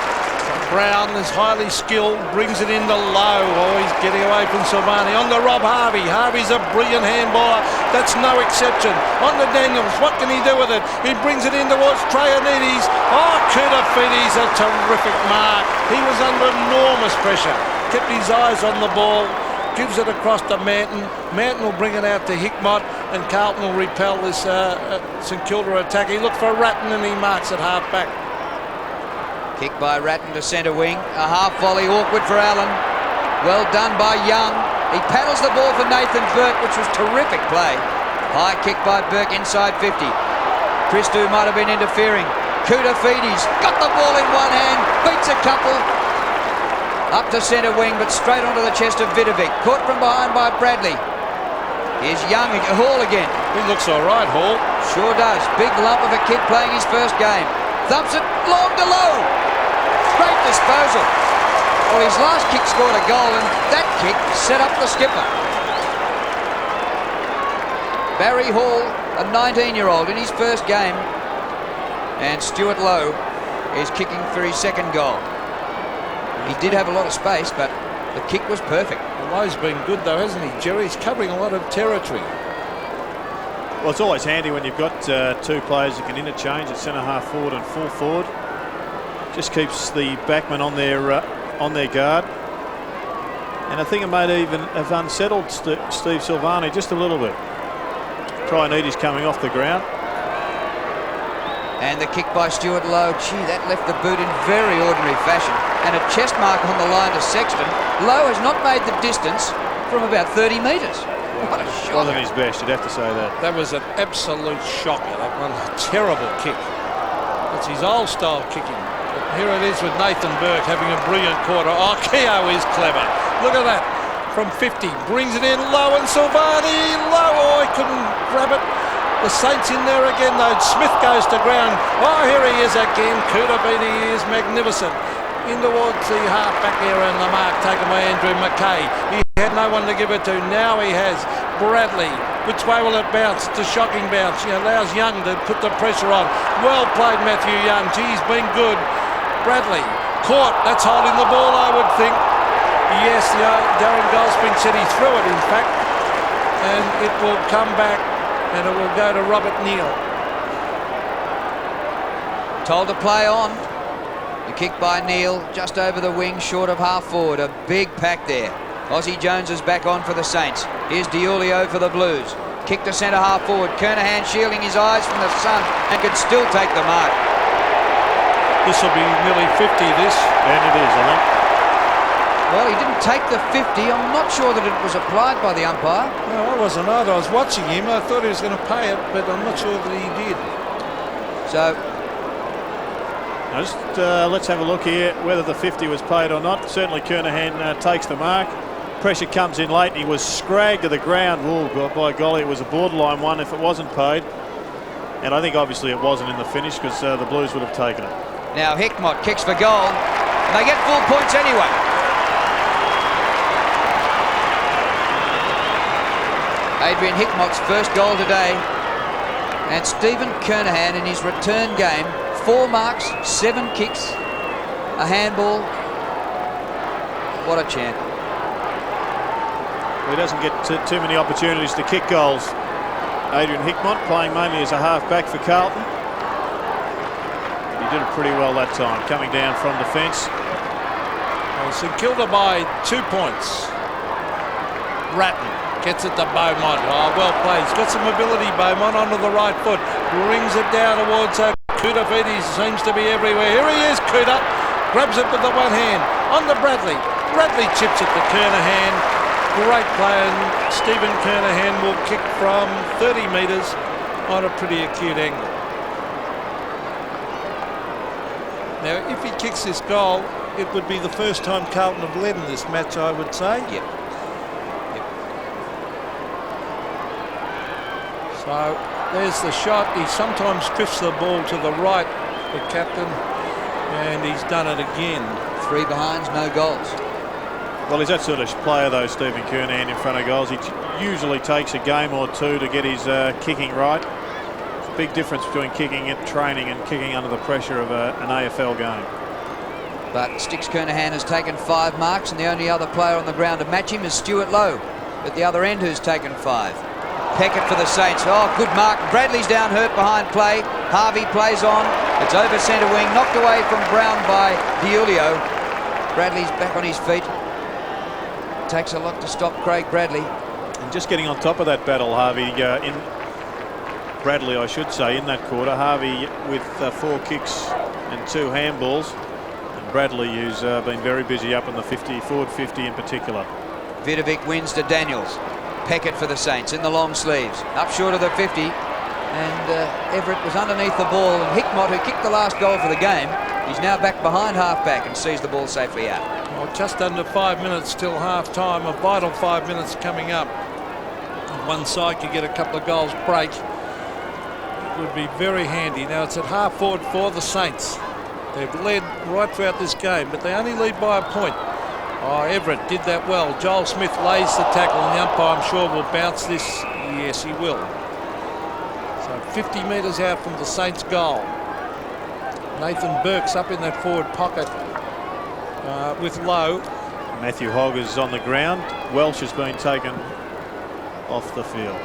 Brown is highly skilled, brings it into Lowe. Oh, he's getting away from Silvani. On to Rob Harvey. Harvey's a brilliant handballer. That's no exception. On to Daniels. What can he do with it? He brings it in towards Trianides. Oh, Kudafiti's a terrific mark. He was under enormous pressure. Kept his eyes on the ball. Gives it across to Manton. Manton will bring it out to Hickmott, and Carlton will repel this St Kilda attack. He looked for Ratton, and he marks at half-back. Kick by Ratton to centre wing. A half volley, awkward for Allen. Well done by Young. He paddles the ball for Nathan Burke, which was terrific play. High kick by Burke inside 50. Christou might have been interfering. Kudafiti's got the ball in one hand, beats a couple. Up to centre wing, but straight onto the chest of Vidovic. Caught from behind by Bradley. Here's Young, Hall again. He looks all right, Hall. Sure does. Big lump of a kid playing his first game. Thumps it long to low. Great disposal. Well, his last kick scored a goal, and that kick set up the skipper. Barry Hall, a 19-year-old in his first game. And Stuart Lowe is kicking for his second goal. He did have a lot of space, but the kick was perfect. Lowe's been good though, hasn't he, Jerry? He's covering a lot of territory. Well, it's always handy when you've got two players that can interchange at centre half forward and full forward. Just keeps the backman on their guard. And I think it might even have unsettled Steve Silvani just a little bit. Trinity's coming off the ground. And the kick by Stuart Lowe, gee, that left the boot in very ordinary fashion. And a chest mark on the line to Sexton. Lowe has not made the distance from about 30 metres. What a shot. Wasn't his best, you'd have to say that. That was an absolute shocker, that one. A terrible kick. It's his old style kicking. But here it is with Nathan Burke having a brilliant quarter. Oh, Keogh is clever. Look at that. From 50, brings it in low, and Silvani low. Oh, he couldn't grab it. The Saints in there again though. Smith goes to ground. Oh, here he is again. Kudavidi is magnificent. In towards the half-back area, and the mark taken by Andrew McKay. He had no one to give it to. Now he has Bradley. Which way will it bounce? It's a shocking bounce. He allows Young to put the pressure on. Well played, Matthew Young. Gee, he's been good. Bradley caught. That's holding the ball, I would think. Yes, Darren Goldspring said he threw it, in fact. And it will come back, and it will go to Robert Neal. Told to play on. The kick by Neal, just over the wing, short of half forward. A big pack there. Ozzie Jones is back on for the Saints. Here's Diulio for the Blues. Kick to centre half forward. Kernahan shielding his eyes from the sun and could still take the mark. This will be nearly 50, this. And it is, I think. Well, he didn't take the 50. I'm not sure that it was applied by the umpire. No, I wasn't either. I was watching him. I thought he was going to pay it, but I'm not sure that he did. So Just let's have a look here whether the 50 was paid or not. Certainly Kernahan takes the mark. Pressure comes in late and he was scragged to the ground. Oh, by golly, it was a borderline one if it wasn't paid. And I think obviously it wasn't in the finish because the Blues would have taken it. now Hickmott kicks for goal. And they get full points anyway. Adrian Hickmott's first goal today. And Stephen Kernahan in his return game, 4 marks, 7 kicks, a handball. What a champ. He doesn't get too many opportunities to kick goals. Adrian Hickmott playing mainly as a half-back for Carlton. He did it pretty well that time, coming down from defence. Well, St Kilda by 2 points. Ratton gets it to Beaumont. Oh, well played. He's got some ability, Beaumont, onto the right foot. Brings it down towards Kudavidi. Seems to be everywhere. Here he is, Kuda. Grabs it with the one hand. On to Bradley. Bradley chips it to Kernahan. Great play, and Stephen Kernahan will kick from 30 metres on a pretty acute angle. Now, if he kicks this goal, it would be the first time Carlton have led in this match, I would say. Yep. So there's the shot. He sometimes drifts the ball to the right, the captain, and he's done it again. 3 behinds, no goals. Well, he's that sort of player, though, Stephen Kernahan, in front of goals. He usually takes a game or two to get his kicking right. It's a big difference between kicking at training and kicking under the pressure of an AFL game. But Sticks Kernahan has taken 5 marks, and the only other player on the ground to match him is Stuart Lowe at the other end, who's taken 5. Peckett for the Saints. Oh, good mark. Bradley's down hurt behind play. Harvey plays on. It's over centre wing, knocked away from Brown by Diulio. Bradley's back on his feet. Takes a lot to stop Craig Bradley. And just getting on top of that battle, Harvey, in Bradley, I should say, in that quarter. Harvey with 4 kicks and 2 handballs. And Bradley, who's been very busy up in the 50, forward 50 in particular. Vidovic wins to Daniels. Peckett for the Saints in the long sleeves. Up short of the 50. And Everett was underneath the ball. And Hickmott, who kicked the last goal for the game, he's now back behind half-back and sees the ball safely out. Well, just under 5 minutes till half-time. A vital 5 minutes coming up. On one side could get a couple of goals break. It would be very handy. Now it's at half-forward for the Saints. They've led right throughout this game, but they only lead by a point. Oh, Everett did that well. Joel Smith lays the tackle, and the umpire, I'm sure, will bounce this. Yes, he will. 50 metres out from the Saints' goal. Nathan Burke's up in that forward pocket with Lowe. Matthew Hogg is on the ground. Welsh has been taken off the field.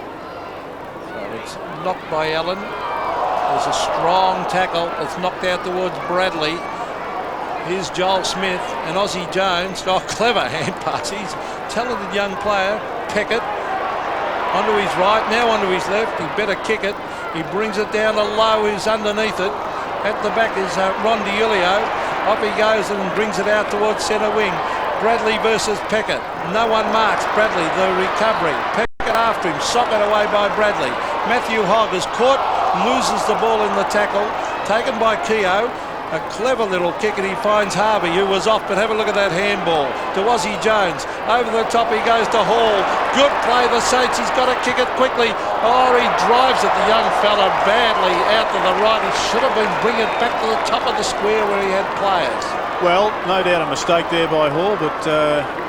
So it's knocked by Allen. There's a strong tackle. It's knocked out towards Bradley. Here's Joel Smith and Aussie Jones. Oh, clever hand pass. He's a talented young player. Peckett onto his right, now onto his left. He better kick it. He brings it down to Lowe, who's underneath it. At the back is Ron DiIulio. Off he goes and brings it out towards centre wing. Bradley versus Peckett. No one marks Bradley, the recovery. Peckett after him, socket away by Bradley. Matthew Hogg is caught, loses the ball in the tackle. Taken by Keogh. A clever little kick, and he finds Harvey, who was off, but have a look at that handball to Aussie Jones. Over the top he goes to Hall. Good play, the Saints. He's got to kick it quickly. Oh, he drives it, the young fella, badly out to the right. He should have been bringing it back to the top of the square where he had players. Well, no doubt a mistake there by Hall, but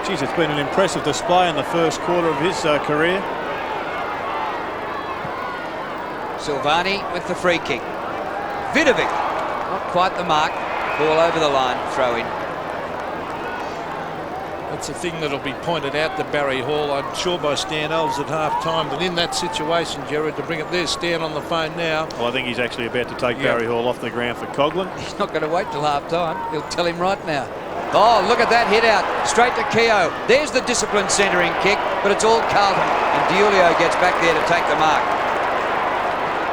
geez, it's been an impressive display in the first quarter of his career. Silvani with the free kick. Vidovic, not quite the mark. Ball over the line, throw in. That's the thing that'll be pointed out to Barry Hall, I'm sure, by Stan Alves at half-time. But in that situation, Gerard, to bring it there, Stan on the phone now. Well, I think he's actually about to take Barry Hall off the ground for Coghlan. He's not going to wait till half-time. He'll tell him right now. Oh, look at that hit out. Straight to Keogh. There's the disciplined centering kick, but it's all Carlton. And DiIulio gets back there to take the mark.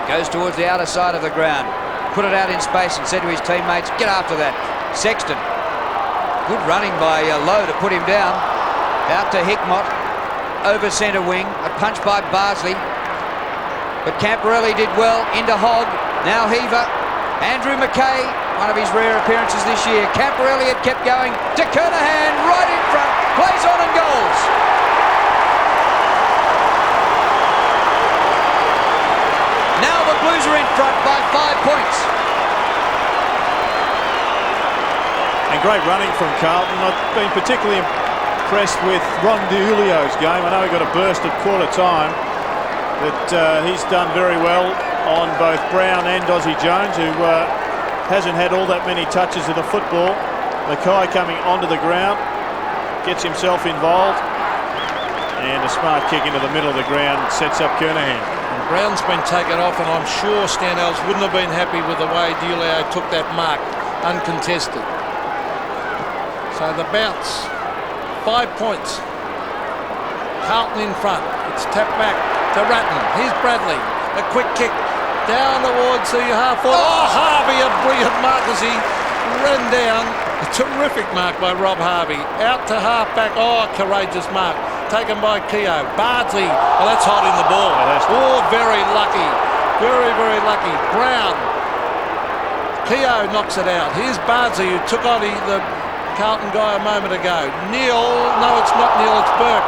Goes towards the outer side of the ground. Put it out in space and said to his teammates, get after that. Sexton. Good running by Lowe to put him down. Out to Hickmott. Over centre wing. A punch by Barsley. But Camporelli did well. Into Hogg. Now Heaver. Andrew McKay. One of his rare appearances this year. Camporelli had kept going. To Kernahan. Right in front. Plays on and goals. Now the Blues are in front by 5 points. And great running from Carlton. I've been particularly impressed with Ron DiIulio's game. I know he got a burst at quarter time, but he's done very well on both Brown and Aussie Jones, who hasn't had all that many touches of the football. Mackay coming onto the ground, gets himself involved, and a smart kick into the middle of the ground sets up Kernahan. Brown's been taken off, and I'm sure Stan Alves wouldn't have been happy with the way DiIulio took that mark, uncontested. So the bounce, 5 points. Carlton in front. It's tapped back to Ratton. Here's Bradley. A quick kick down towards the half forward. Oh, Harvey, a brilliant mark as he ran down. A terrific mark by Rob Harvey. Out to half back. Oh, courageous mark. Taken by Keogh. Bardsley. Oh, that's holding the ball. Oh, very lucky. Very, very lucky. Brown. Keogh knocks it out. Here's Bardsley, who took on the Carlton guy a moment ago. Neil. No, it's not Neil. It's Burke.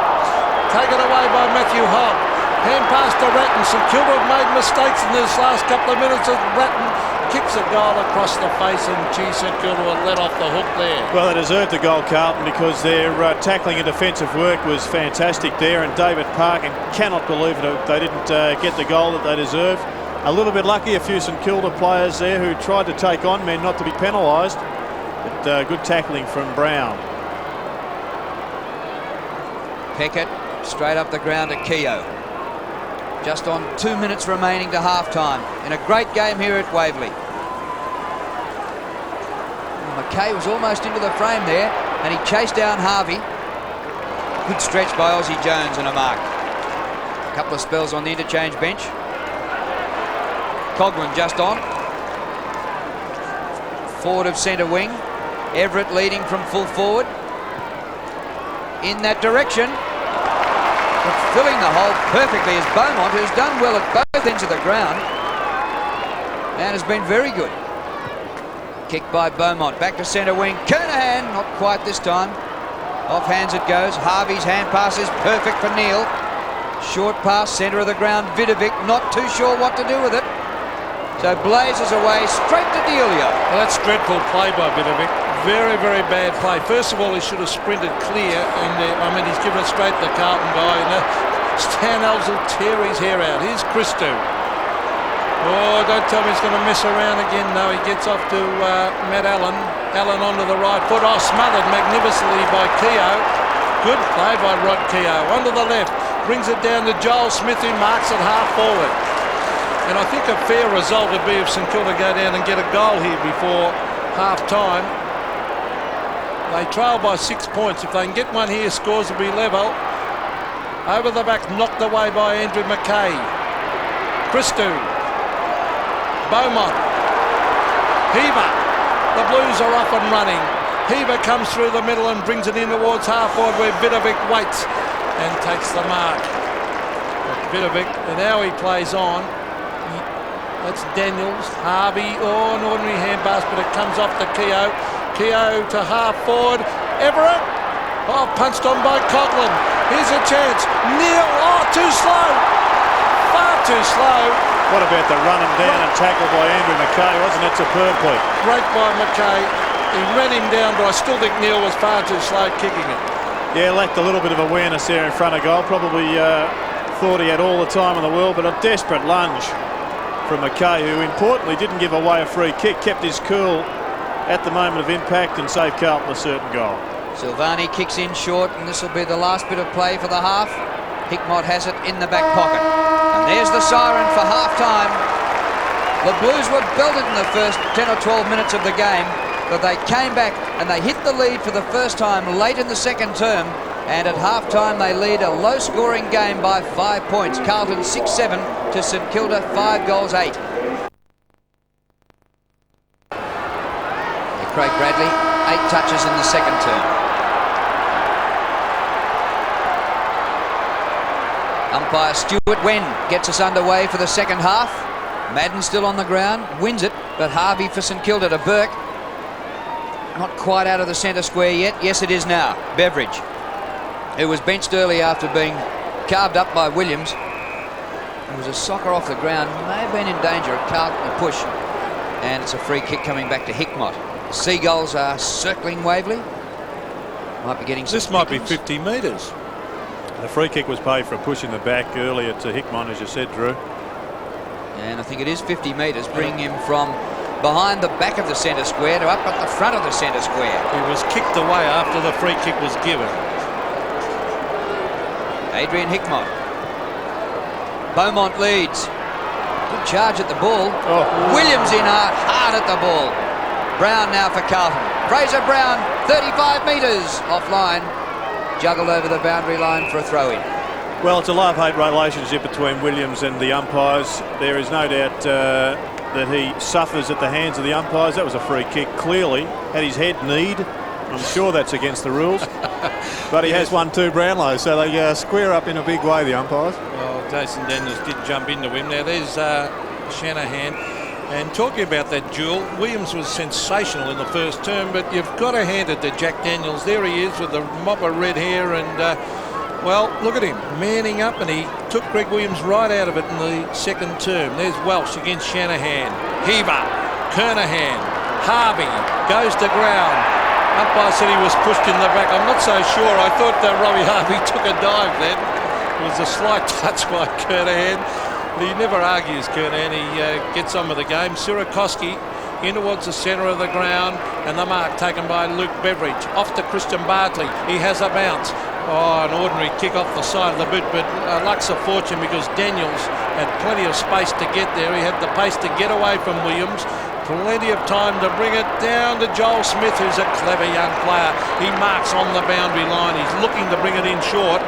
Taken away by Matthew Hogg. Hand pass to Ratton. St Kilda have made mistakes in this last couple of minutes as Ratton kicks a goal across the face, and gee, St Kilda were let off the hook there. Well, they deserved the goal, Carlton, because their tackling and defensive work was fantastic there, and David Parkin cannot believe it. They didn't get the goal that they deserved. A little bit lucky, a few St Kilda players there who tried to take on men not to be penalised, but good tackling from Brown. Peckett straight up the ground to Keogh. Just on 2 minutes remaining to half-time in a great game here at Waverley. McKay was almost into the frame there, and he chased down Harvey. Good stretch by Aussie Jones and a mark. A couple of spells on the interchange bench. Coghlan just on. Forward of centre wing. Everett leading from full forward. In that direction. But filling the hole perfectly is Beaumont, who's done well at both ends of the ground and has been very good. Kick by Beaumont, back to centre wing. Kernahan, not quite this time. Off hands it goes. Harvey's hand pass is perfect for Neil. Short pass, centre of the ground. Vidovic, not too sure what to do with it. So blazes away straight to DiIulio. Well, that's dreadful play by Vidovic. Very, very bad play. First of all, he should have sprinted clear, and he's given it straight to the Carlton guy. And Stan Alves will tear his hair out. Here's Christou. Oh, don't tell me he's going to mess around again. No, he gets off to Matt Allen. Allen onto the right foot. Oh, smothered magnificently by Keogh. Good play by Rod Keogh. Onto the left. Brings it down to Joel Smith, who marks it half forward. And I think a fair result would be if St Kilda go down and get a goal here before half-time. They trail by 6 points. If they can get one here, scores will be level. Over the back, knocked away by Andrew McKay. Christou. Beaumont. Heaver. The Blues are off and running. Heaver comes through the middle and brings it in towards half-forward where Vidovic waits and takes the mark. Vidovic, and now he plays on. That's Daniels. Harvey. Oh, an ordinary hand pass, but it comes off to Keogh. Keogh to half-forward. Everett. Oh, punched on by Carlton. Here's a chance. Neil. Oh, too slow. Far too slow. What about the run him down and tackle by Andrew McKay? Wasn't that superb, Pete? Great by McKay. He ran him down, but I still think Neil was far too slow kicking it. Yeah, lacked a little bit of awareness there in front of goal. Probably thought he had all the time in the world, but a desperate lunge from McKay, who importantly didn't give away a free kick, kept his cool at the moment of impact and saved Carlton a certain goal. Silvani kicks in short, and this will be the last bit of play for the half. Hickmott has it in the back pocket. And there's the siren for half-time. The Blues were belted in the first 10 or 12 minutes of the game, but they came back and they hit the lead for the first time late in the second term. And at half-time, they lead a low-scoring game by 5 points. Carlton 6-7 to St Kilda 5-8. Craig Bradley, 8 touches in the second term. Umpire Stuart Wen gets us underway for the second half. Madden still on the ground, wins it, but Harvey for St Kilda to Burke. Not quite out of the centre square yet. Yes, it is now. Beveridge, who was benched early after being carved up by Williams. It was a soccer off the ground, may have been in danger. Of Carlton a push, and it's a free kick coming back to Hickmott. The Seagulls are circling Waverley. Might be getting some This might be pickings. 50 metres. The free kick was paid for a push in the back earlier to Hickmott, as you said, Drew. And I think it is 50 metres, bringing him from behind the back of the centre square to up at the front of the centre square. He was kicked away after the free kick was given. Adrian Hickmott. Beaumont leads. Good charge at the ball. Oh. Williams in hard at the ball. Brown now for Carlton. Fraser Brown, 35 metres offline. Juggled over the boundary line for a throw-in. Well, it's a love-hate relationship between Williams and the umpires. There is no doubt that he suffers at the hands of the umpires. That was a free kick, clearly. Had his head kneed. I'm sure that's against the rules. But he has won 2 Brownlows, so they square up in a big way, the umpires. Well, Jason Daniels did jump into him. Now there's Shanahan. And talking about that duel, Williams was sensational in the first term, but you've got to hand it to Jack Daniels. There he is with the mop of red hair and, well, look at him, manning up, and he took Greg Williams right out of it in the second term. There's Welsh against Shanahan. Heaver, Kernahan, Harvey goes to ground. Umpire said he was pushed in the back. I'm not so sure. I thought that Robbie Harvey took a dive then. It was a slight touch by Kernahan. He never argues, Kernan. He gets on with the game. Sirakoski in towards the centre of the ground, and the mark taken by Luke Beveridge. Off to Christian Bartley. He has a bounce. Oh, an ordinary kick off the side of the boot, but luck's a fortune because Daniels had plenty of space to get there. He had the pace to get away from Williams. Plenty of time to bring it down to Joel Smith, who's a clever young player. He marks on the boundary line. He's looking to bring it in short.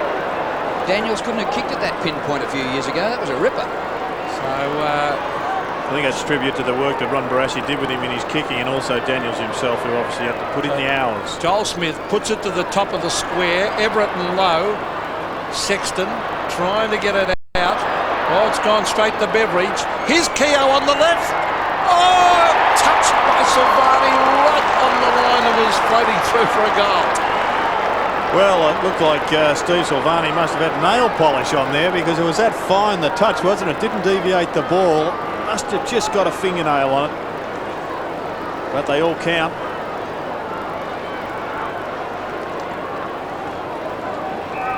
Daniels couldn't have kicked at that pinpoint a few years ago. That was a ripper. So, I think that's a tribute to the work that Ron Barassi did with him in his kicking, and also Daniels himself, who obviously had to put in the hours. Joel Smith puts it to the top of the square. Everett and Lowe. Sexton trying to get it out. Oh, it's gone straight to Beveridge. Here's Keogh on the left. Oh, touched by Silvani right on the line and was floating through for a goal. Well, it looked like Steve Silvani must have had nail polish on there because it was that fine, the touch, wasn't it? Didn't deviate the ball. Must have just got a fingernail on it. But they all count.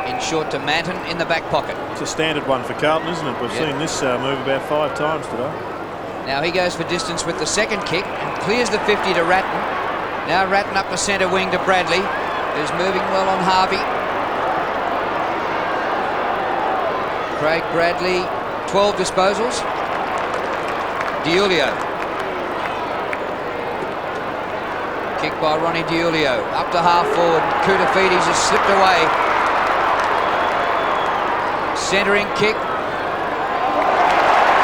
In short to Manton in the back pocket. It's a standard one for Carlton, isn't it? We've seen this move about 5 times today. Now he goes for distance with the second kick and clears the 50 to Ratton. Now Ratton up the centre wing to Bradley, who's moving well on Harvey. Craig Bradley, 12 disposals. Diulio. Kick by Ronnie Diulio. Up to half forward. Koutafidis has slipped away. Centering kick.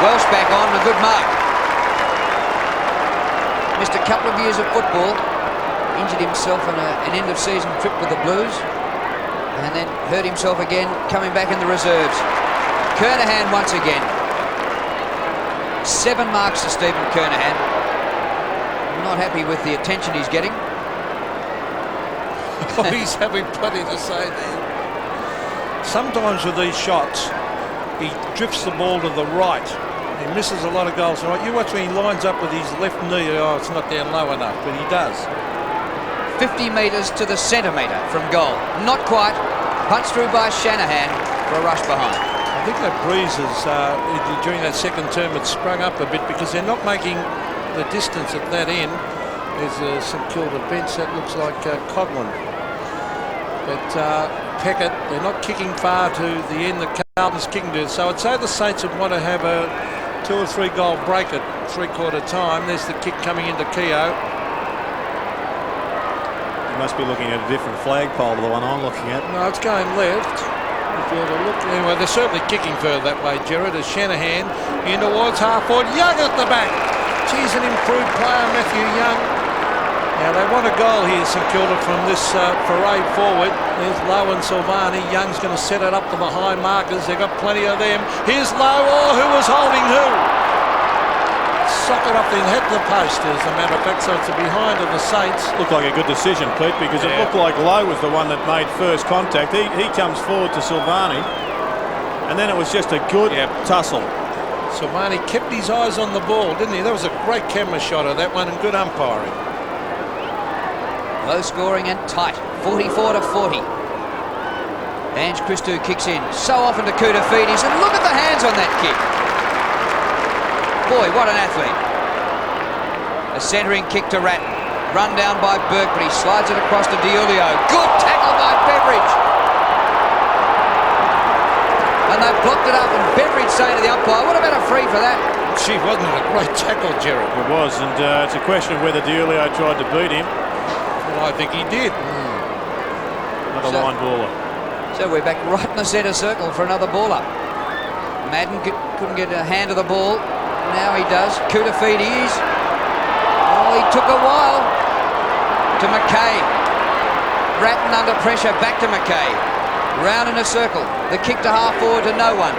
Welsh back on, a good mark. Missed a couple of years of football. Injured himself on an end-of-season trip with the Blues. And then hurt himself again, coming back in the reserves. Kernahan once again. 7 marks to Stephen Kernahan. Not happy with the attention he's getting. Oh, he's having plenty to say there. Sometimes with these shots, he drifts the ball to the right. He misses a lot of goals. Right, you watch when he lines up with his left knee. Oh, it's not down low enough, but he does. 50 metres to the centimetre from goal. Not quite. Punched through by Shanahan for a rush behind. I think that breeze has, during that second term, it's sprung up a bit because they're not making the distance at that end. There's a St Kilda bench that looks like Coghlan. But Peckett, they're not kicking far to the end that Carlton's kicking to. So I'd say the Saints would want to have a 2 or 3 goal break at 3/4 time. There's the kick coming into Keogh. You must be looking at a different flagpole to the one I'm looking at. No, it's going left. If you have a look, anyway, they're certainly kicking further that way, Gerard, as Shanahan in towards half forward. Young at the back. Geez, an improved player, Matthew Young. Now they want a goal here, St Kilda, from this parade forward. There's Lowe and Silvani. Young's going to set it up to the high markers. They've got plenty of them. Here's Lowe. Oh, who was holding who? Sock it off the head of the post, as a matter of fact, so it's a behind of the Saints. Looked like a good decision, Pete, because it looked like Lowe was the one that made first contact. He comes forward to Silvani, and then it was just a good tussle. Silvani kept his eyes on the ball, didn't he? That was a great camera shot of that one and good umpiring. Low scoring and tight. 44 to 40. Ange Christou kicks in. So often to Koutafidis, and look at the hands on that kick. Boy, what an athlete. A centering kick to Ratton. Run down by Burke, but he slides it across to Diulio. Good tackle by Beveridge. And they've blocked it up, and Beveridge saying to the umpire, what about a free for that? Gee, wasn't it a great tackle, Gerard? It was, and it's a question of whether Diulio tried to beat him. Well, I think he did. Another line baller. So we're back right in the centre circle for another baller. Madden couldn't get a hand of the ball. Now he does. Koutafidis. Oh, he took a while. To McKay. Ratton under pressure. Back to McKay. Round in a circle. The kick to half forward to no one.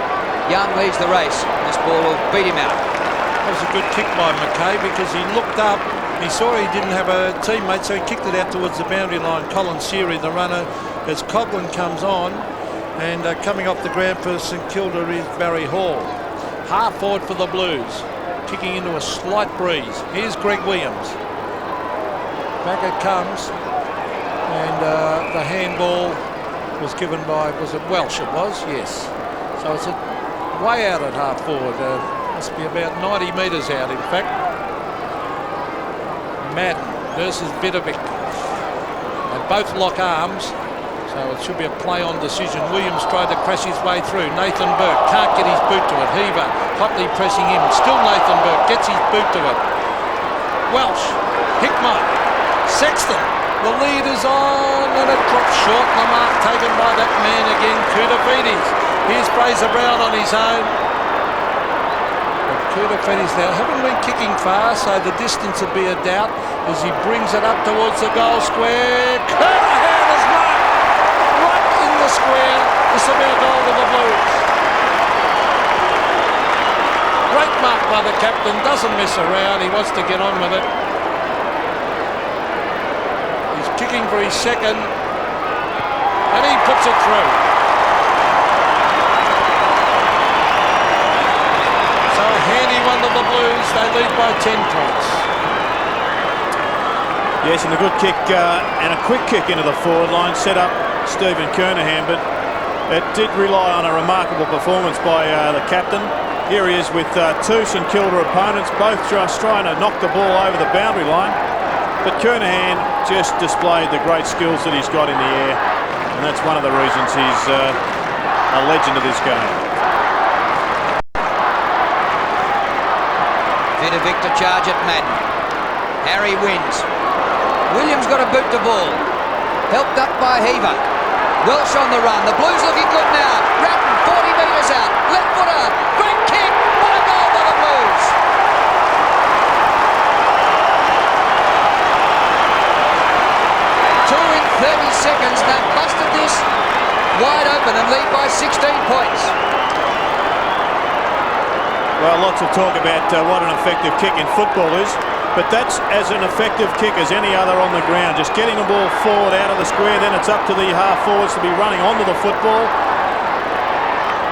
Young leads the race. This ball will beat him out. That was a good kick by McKay because he looked up. He saw he didn't have a teammate, so he kicked it out towards the boundary line. Colin Seary, the runner, as Coghlan comes on. And coming off the ground for St Kilda is Barry Hall. Half forward for the Blues. Kicking into a slight breeze. Here's Greg Williams. Back it comes. And the handball was given by, was it Welsh? It was, yes. So it's way out at half forward. Must be about 90 metres out, in fact. Madden versus Vidovic. They both lock arms. So it should be a play-on decision. Williams tried to crash his way through. Nathan Burke can't get his boot to it. Heaver hotly pressing him. Still Nathan Burke gets his boot to it. Welsh, Hickmott, Sexton. The lead is on and it drops short. The mark taken by that man again, Koutafidis. Here's Fraser Brown on his own. But Koutafidis now haven't been kicking far, so the distance would be a doubt as he brings it up towards the goal square. Kernahan is marked right in the square. This will be a goal to the Blues. Great mark by the captain, doesn't mess around, he wants to get on with it. He's kicking for his second, and he puts it through. So a handy one to the Blues, they lead by 10 points. Yes, and a good kick and a quick kick into the forward line set up Stephen Kernahan, but it did rely on a remarkable performance by the captain. Here he is with two St Kilda opponents, both just trying to knock the ball over the boundary line. But Kernahan just displayed the great skills that he's got in the air, and that's one of the reasons he's a legend of this game. Vidovic to charge at Madden. Harry wins. Williams got a boot to ball. Helped up by Heaver. Welsh on the run. The Blues looking good now. Ratton 40 metres out. Left footer. Great kick. What a goal by the Blues. Two in 30 seconds. They've busted this wide open and lead by 16 points. Well, lots of talk about what an effective kick in football is, but that's as an effective kick as any other on the ground. Just getting the ball forward out of the square, then it's up to the half forwards to be running onto the football.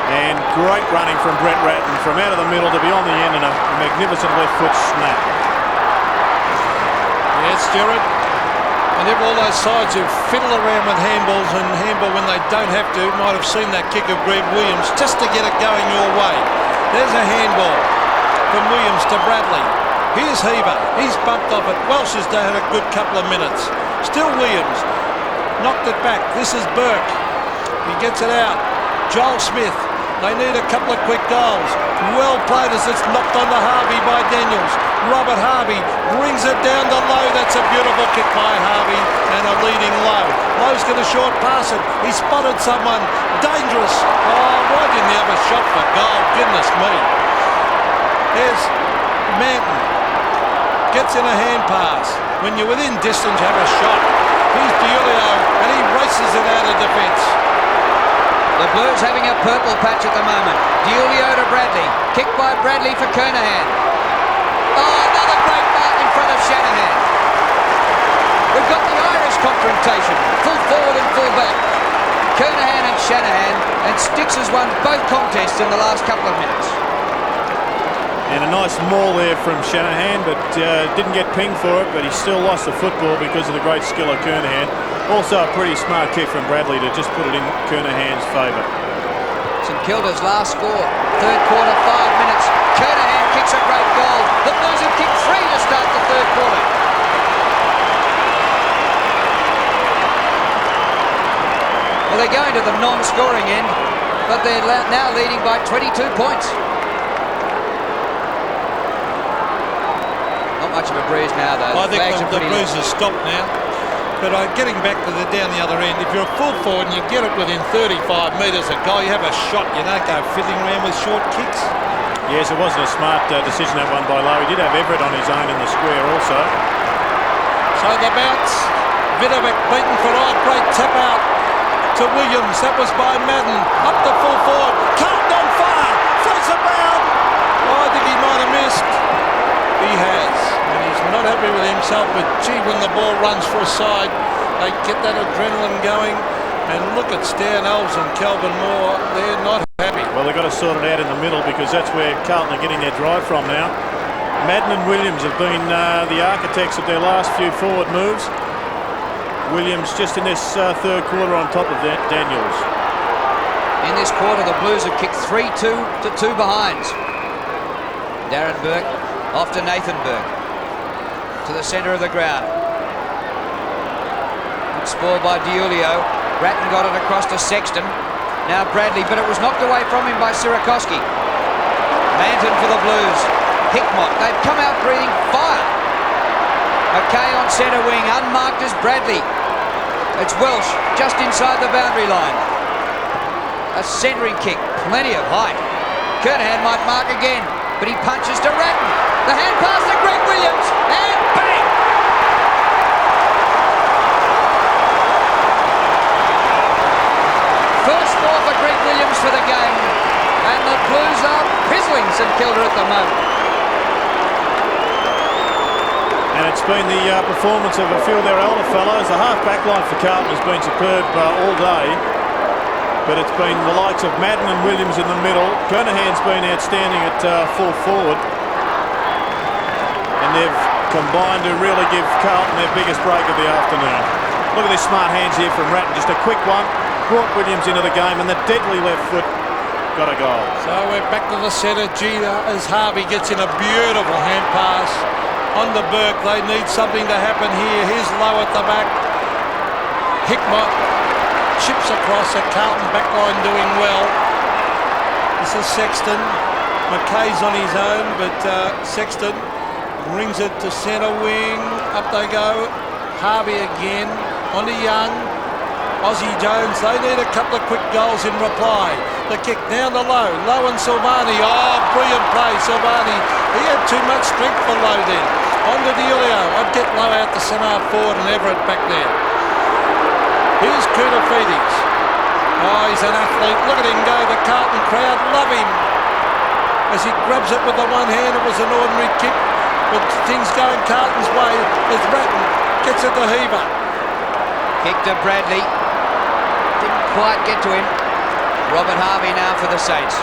And great running from Brett Ratton from out of the middle to be on the end, and a magnificent left foot snap. Yes, Stuart. And all those sides who fiddle around with handballs and handball when they don't have to might have seen that kick of Greg Williams just to get it going your way. There's a handball from Williams to Bradley. Here's Heaver. He's bumped off it. Welsh has had a good couple of minutes. Still Williams. Knocked it back. This is Burke. He gets it out. Joel Smith. They need a couple of quick goals. Well played as it's knocked onto Harvey by Daniels. Robert Harvey brings it down to Lowe. That's a beautiful kick by Harvey and a leading Lowe. Lowe's going to short pass it. He spotted someone. Dangerous. Oh, why didn't he have a shot for goal? Goodness me. There's Manton. Gets in a hand pass. When you're within distance, have a shot. Here's Diulio and he races it out of defence. The Blues having a purple patch at the moment. Diulio to Bradley. Kick by Bradley for Kernahan. Oh, another great mark in front of Shanahan. We've got the Irish confrontation. Full forward and full back. Kernahan and Shanahan, and Sticks has won both contests in the last couple of minutes. And a nice maul there from Shanahan, but didn't get pinged for it, but he still lost the football because of the great skill of Kernahan. Also a pretty smart kick from Bradley to just put it in Kernahan's favour. St Kilda's last score, third quarter, 5 minutes. Kernahan kicks a great goal. The Blues have kicked 3 to start the third quarter. Well, they're going to the non-scoring end, but they're now leading by 22 points. Not much of a breeze now, though. I think the breeze has stopped now. But getting back to down the other end, if you're a full forward and you get it within 35 metres of goal, you have a shot. You don't go fiddling around with short kicks. Yes, it wasn't a smart decision, that one by Lowe. He did have Everett on his own in the square also. So the bounce. Vidovic beaten for great tap out to Williams. That was by Madden. Up the full forward. Carlton on fire. Face about. Oh, I think he might have missed. He has. And he's not happy with himself, but gee, when the ball runs for a side, they get that adrenaline going. And look at Stan Elves and Kelvin Moore, they're not happy. Well, they've got to sort it out in the middle because that's where Carlton are getting their drive from now. Madden and Williams have been the architects of their last few forward moves. Williams just in this third quarter on top of Daniels. In this quarter, the Blues have kicked 3-2 to 2 behinds. Darren Burke off to Nathan Burke. To the centre of the ground. Good spoil by Diulio. Ratton got it across to Sexton. Now Bradley, but it was knocked away from him by Sierakowski. Manton for the Blues. Hickmott, they've come out breathing fire. McKay on centre wing, unmarked as Bradley. It's Welsh just inside the boundary line. A centering kick, plenty of height. Kernahan might mark again, but he punches to Ratton. The hand pass to Greg Williams, and bang! First score for Greg Williams for the game, and the Blues are pizzling St Kilda at the moment. And it's been the performance of a few of their older fellows. The half-back line for Carlton has been superb all day. But it's been the likes of Madden and Williams in the middle. Kernahan's been outstanding at full forward. And they've combined to really give Carlton their biggest break of the afternoon. Look at this smart hands here from Ratton. Just a quick one. Brought Williams into the game, and the deadly left foot got a goal. So we're back to the centre. As Harvey gets in a beautiful hand pass on the Burke. They need something to happen here. Here's low at the back. Hickmott chips across at Carlton backline doing well. This is Sexton. McKay's on his own, but Sexton brings it to centre wing. Up they go. Harvey again. On to Young. Aussie Jones, they need a couple of quick goals in reply. The kick down to Low. Low and Silvani. Oh, brilliant play, Silvani. He had too much strength for Low then. On to Diulio. I'd get Low out the centre forward and Everett back there. Here's Koutafidis. Oh, he's an athlete. Look at him go. The Carlton crowd love him. As he grabs it with the one hand, it was an ordinary kick. But things going Carlton's way as Ratton gets it to Heaver. Kick to Bradley. Didn't quite get to him. Robert Harvey now for the Saints.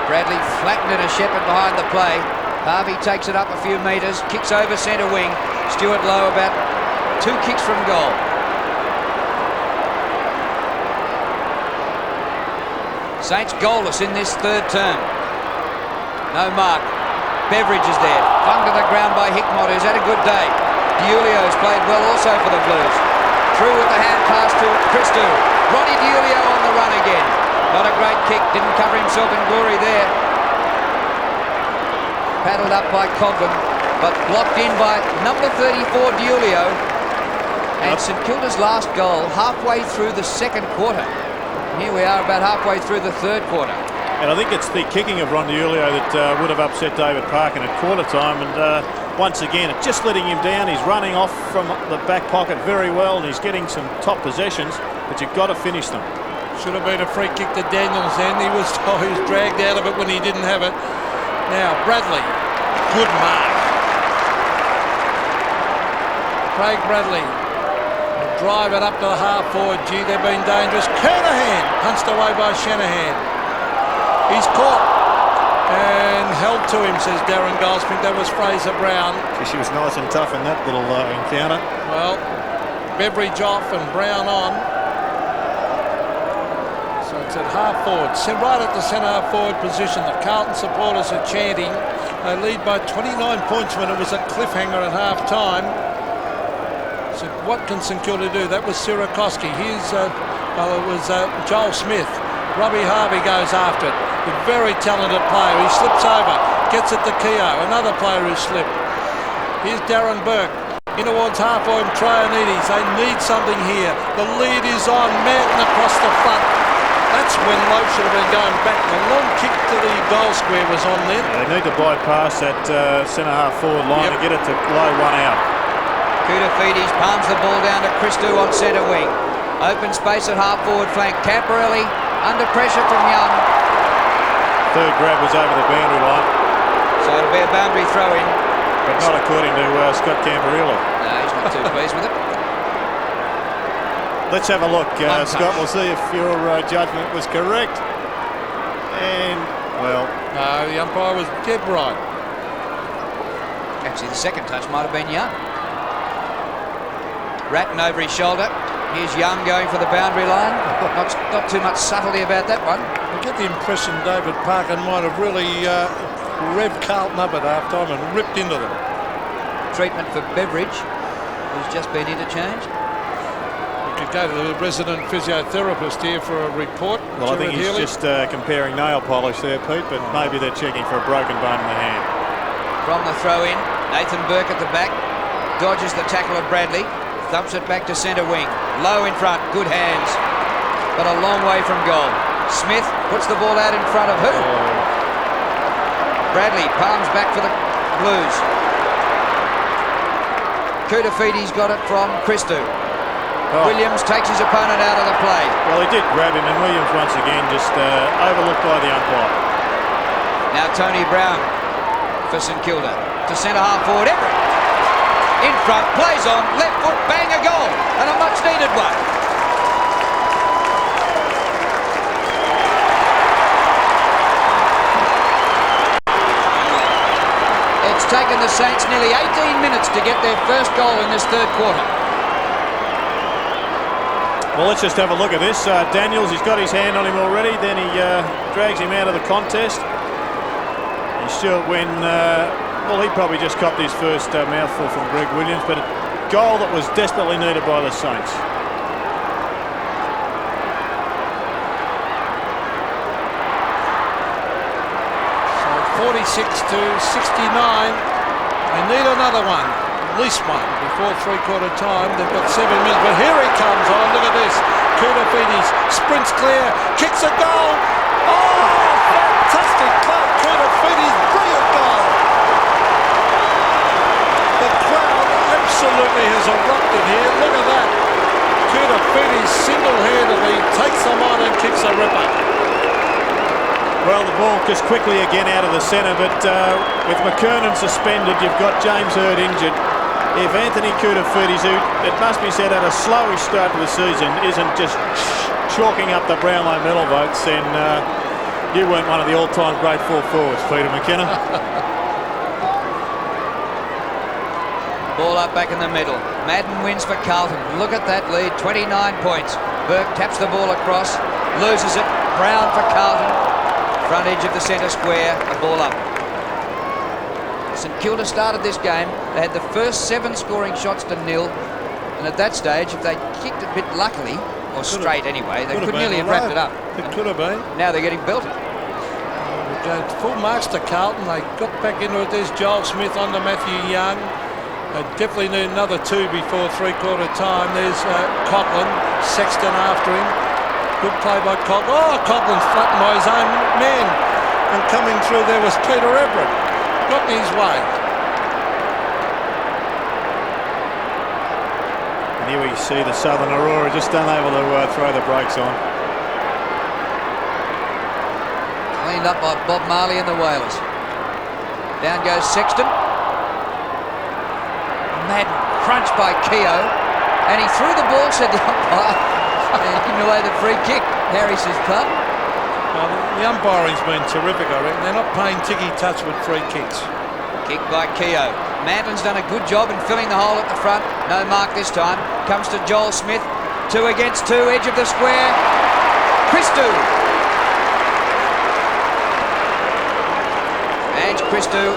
Bradley flattened it a shepherd behind the play. Harvey takes it up a few metres, kicks over centre wing. Stuart Lowe about 2 kicks from goal. Saints goalless in this third term. No mark. Beveridge is there. Flung to the ground by Hickmott, who's had a good day. Diulio's played well also for the Blues. Through with the hand pass to Christou. Ronnie Diulio on the run again. Not a great kick. Didn't cover himself in glory there. Paddled up by Coglan, but blocked in by number 34 Diulio. And St Kilda's last goal halfway through the second quarter. Here we are about halfway through the third quarter. And I think it's the kicking of Ron Diulio that would have upset David Parkin at quarter time. And once again, it's just letting him down. He's running off from the back pocket very well, and he's getting some top possessions, but you've got to finish them. Should have been a free kick to Daniels then. He was dragged out of it when he didn't have it. Now, Bradley. Good mark. Craig Bradley. Drive it up to the half forward. Gee, they've been dangerous. Kernahan punched away by Shanahan. He's caught and held to him, says Darren Goldsmith. That was Fraser Brown. She was nice and tough in that little encounter. Well, Beveridge off and Brown on. So it's at half forward. Right at the centre half forward position. The Carlton supporters are chanting. They lead by 29 points when it was a cliffhanger at half time. So what can St Kilda do? That was Sierakowski. Here's it was Joel Smith. Robbie Harvey goes after it. A very talented player. He slips over, gets it to Keogh. Another player who slipped. Here's Darren Burke. In towards half-forward Trianides. They need something here. The lead is on. Manton across the front. That's when Lowe should have been going back. The long kick to the goal square was on then. Yeah, they need to bypass that centre half-forward line to get it to Lowe one out. Koutafidis palms the ball down to Christou on centre wing. Open space at half-forward flank. Camporelli under pressure from Young. Third grab was over the boundary line. So it'll be a boundary throw-in. But not according to Scott Camporelli. No, he's not too pleased with it. Let's have a look, Scott. We'll see if your judgment was correct. And, well... No, the umpire was dead right. Actually, the second touch might have been Young. Ratton over his shoulder. Here's Young going for the boundary line. Not too much subtlety about that one. I get the impression David Parkin might have really revved Carlton up at half-time and ripped into them. Treatment for Beveridge, who's just been interchanged. We could go to the resident physiotherapist here for a report. Well, I think he's just comparing nail polish there, Pete, but maybe they're checking for a broken bone in the hand. From the throw-in, Nathan Burke at the back. Dodges the tackle of Bradley. Thumps it back to centre wing. Low in front, good hands, but a long way from goal. Smith puts the ball out in front of who? Bradley palms back for the Blues. Koutafidis got it from Christou. Williams takes his opponent out of the play. Well, he did grab him, and Williams once again just overlooked by the umpire. Now Tony Brown for St Kilda. To centre half forward, Everett. In front, plays on, left foot, bang, a goal, and a much needed one. It's taken the Saints nearly 18 minutes to get their first goal in this third quarter. Well, let's just have a look at this. Daniels, he's got his hand on him already. Then he drags him out of the contest. And Stuart Wynn, well, he probably just copped his first mouthful from Greg Williams, but a goal that was desperately needed by the Saints. So 46-69. They need another one, at least one, before three-quarter time. They've got 7 minutes, but here he comes. Oh, look at this. Koutafidis sprints clear, kicks a goal. Oh, fantastic club. Koutafidis, brilliant goal. The crowd absolutely has erupted here. Look at that. Koutafidis single-handedly takes them on and kicks a ripper. Well, the ball just quickly again out of the centre, but with McKernan suspended, you've got James Hird injured. If Anthony Koutafidis, who it must be said had a slowish start to the season, isn't just chalking up the Brownlow medal votes, then you weren't one of the all-time great full forwards, Peter McKenna. Ball up back in the middle. Madden wins for Carlton. Look at that lead, 29 points. Burke taps the ball across, loses it. Brown for Carlton. Front edge of the centre square, a ball up. St Kilda started this game. They had the first 7 scoring shots to 0, and at that stage, if they kicked a bit luckily, or straight anyway, they could nearly have wrapped it up. It could have been. Now they're getting belted. We're going full marks to Carlton. They got back into it. There's Joel Smith on to Matthew Young. They definitely need another 2 before three-quarter time. There's Coughlin, Sexton after him. Good play by Coughlin. Oh, Coughlin's flattened by his own man. And coming through there was Peter Everett. Got in his way. And here we see the Southern Aurora just unable to throw the brakes on. Cleaned up by Bob Marley and the Whalers. Down goes Sexton. Madden crunched by Keogh. And he threw the ball, said the umpire. And giving away the free kick. Harris's club. Well, the umpiring's been terrific, I reckon. They're not playing ticky-touch with free kicks. Kick by Keogh. Madden's done a good job in filling the hole at the front. No mark this time. Comes to Joel Smith. 2 against 2, edge of the square. Christou. And Christou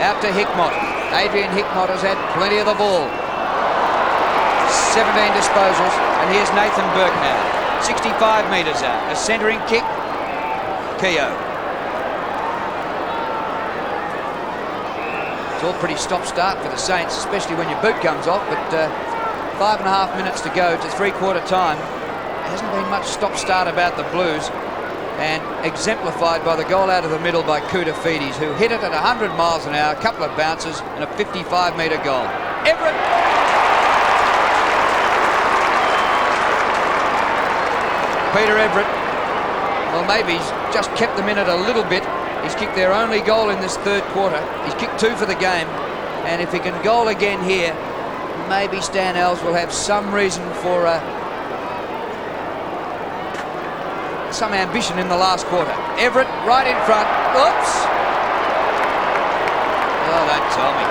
out to Hickmott. Adrian Hickmott has had plenty of the ball. 17 disposals, and here's Nathan Burke now. 65 metres out. A centering kick. Keogh. It's all pretty stop-start for the Saints, especially when your boot comes off, but 5.5 minutes to go to three-quarter time. Hasn't been much stop-start about the Blues, and exemplified by the goal out of the middle by Koutafidis, who hit it at 100 miles an hour, a couple of bounces, and a 55-metre goal. Everett. Peter Everett, well, maybe he's just kept them in it a little bit. He's kicked their only goal in this third quarter. He's kicked 2 for the game, and if he can goal again here, maybe Stan Alves will have some reason for some ambition in the last quarter. Everett right in front. Oops! Oh, don't tell me.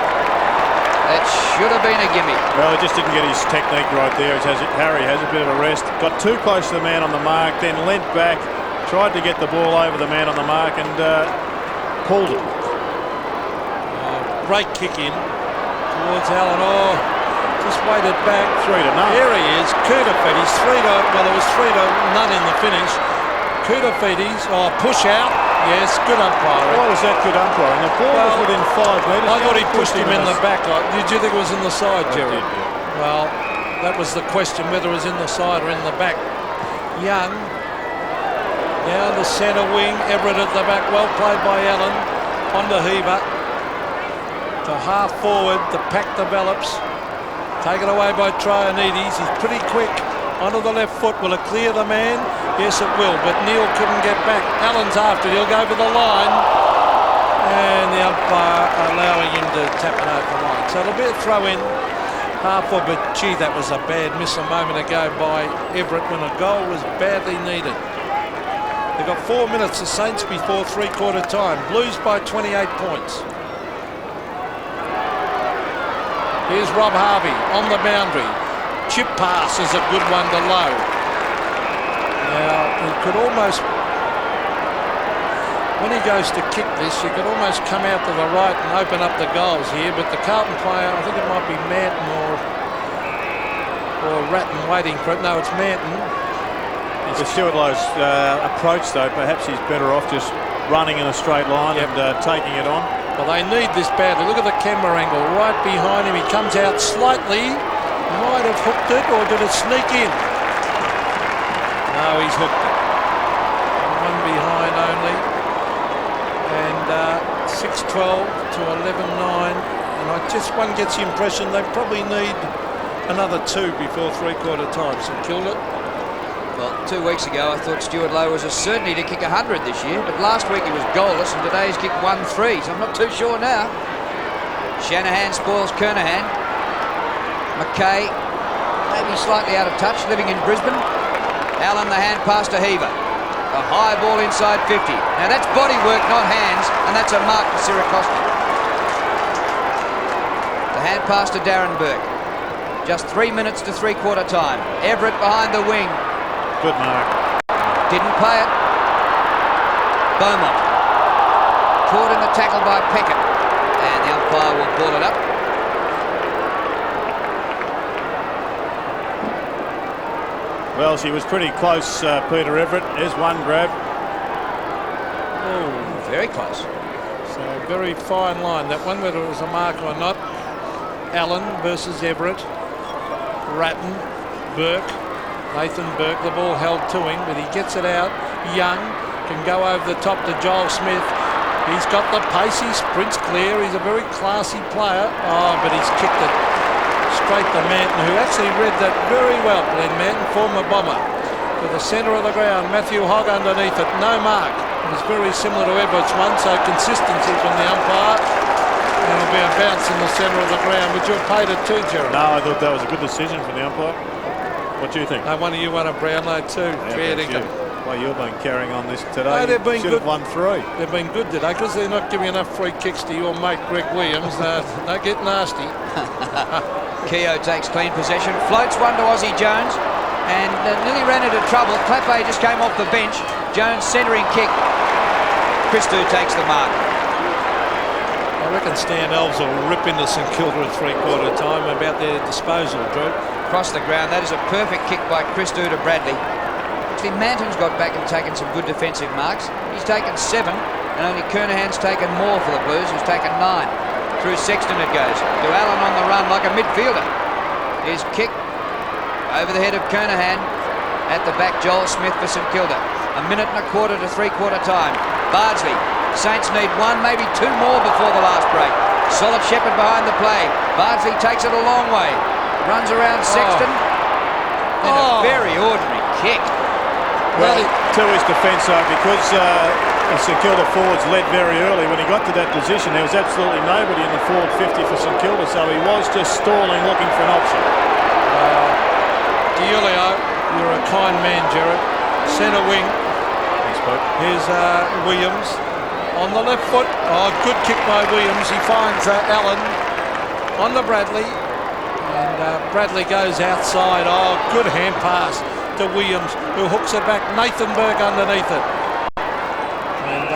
That should have been a gimme. Well, he just didn't get his technique right there. Harry has a bit of a rest. Got too close to the man on the mark, then leant back, tried to get the ball over the man on the mark, and pulled it. Great kick in towards Allen. Oh, just waited back. 3-0. Here he is. Koutafidis. 3-0. Well, it was 3-0. None in the finish. Koutafidis. Oh, push out. Yes, good umpiring. Why was that good umpiring? The ball was within 5 metres. I thought he pushed him in the back. Did you think it was in the side, Jerry? I did, yeah. Well, that was the question, whether it was in the side or in the back. Young down the centre wing. Everett at the back. Well played by Allen. On to Heaver. To half forward. The pack develops. Taken away by Trianides. He's pretty quick. Onto the left foot. Will it clear the man? Yes, it will. But Neil couldn't get back. Allen's after it. He'll go over the line. And the umpire allowing him to tap it over the line. So it'll be a throw in. Half forward. But gee, that was a bad miss a moment ago by Everett when a goal was badly needed. They've got 4 minutes, the Saints, before three-quarter time. Blues by 28 points. Here's Rob Harvey on the boundary. Chip pass is a good one to Lowe. Now, he could almost, when he goes to kick this, you could almost come out to the right and open up the goals here, but the Carlton player, I think it might be Manton or Ratton waiting for it. No, it's Manton. The Stuart Lowe's approach, though, perhaps he's better off just running in a straight line and taking it on. Well, they need this badly. Look at the camera angle right behind him. He comes out slightly. Might have hooked it, or did it sneak in? No, he's hooked it. One behind only. And 6-12 to 11-9. And one gets the impression they probably need another 2 before three-quarter time. So Kilda. Well, 2 weeks ago I thought Stuart Lowe was a certainty to kick 100 this year, but last week he was goalless and today he's kicked 1-3, so I'm not too sure now. Shanahan spoils Kernahan. McKay, maybe slightly out of touch, living in Brisbane. Allen, the hand pass to Heaver. A high ball inside 50. Now that's body work, not hands, and that's a mark for Sirakoski. The hand pass to Darren Burke. Just 3 minutes to three-quarter time. Everett behind the wing. Good mark. Didn't play it. Beaumont. Caught in the tackle by Peckett. And the umpire will ball it up. Well, she was pretty close, Peter Everett. There's one grab. Oh, very close. So a very fine line. That one, whether it was a mark or not. Allen versus Everett. Ratton. Burke. Nathan Burke, the ball held to him, but he gets it out. Young can go over the top to Joel Smith. He's got the pace, he sprints clear. He's a very classy player. Oh, but he's kicked it straight to Manton, who actually read that very well. Glenn Manton, former bomber. To the centre of the ground, Matthew Hogg underneath it. No mark. It was very similar to Everett's one, so consistency from the umpire. And it'll be a bounce in the centre of the ground. Would you have paid it too, Gerald? No, I thought that was a good decision from the umpire. What do you think? No, one of you won a Brownlow too. Fair dinkum. Well, you've been carrying on this today. No, they've been should good. Have won 3. They've been good today because they're not giving enough free kicks to your mate Greg Williams. Don't get nasty. Keogh takes clean possession, floats one to Aussie Jones, and nearly ran into trouble. Clappe just came off the bench. Jones centering kick. Christou takes the mark. I reckon Stan Elves will rip into St Kilda at three-quarter time about their disposal, Drew. Across the ground, that is a perfect kick by Christou to Bradley. Actually, Manton's got back and taken some good defensive marks. He's taken 7, and only Kernahan's taken more for the Blues, who's taken 9. Through Sexton it goes. To Allen on the run like a midfielder. His kick over the head of Kernahan. At the back, Joel Smith for St Kilda. 1 minute and a quarter to three-quarter time. Bardsley. Saints need 1, maybe 2 more before the last break. Solid Shepherd behind the play. Bardsley takes it a long way. Runs around Sexton. And a very ordinary kick. Well, to his defence, though, because the St Kilda forwards led very early, when he got to that position, there was absolutely nobody in the forward 50 for St Kilda, so he was just stalling, looking for an option. Diulio, you're a kind man, Gerard. Centre wing. Thanks, Pete. Here's Williams on the left foot. Oh, good kick by Williams. He finds Allen on the Bradley. And Bradley goes outside. Oh, good hand pass to Williams, who hooks it back. Nathan Burke underneath it. And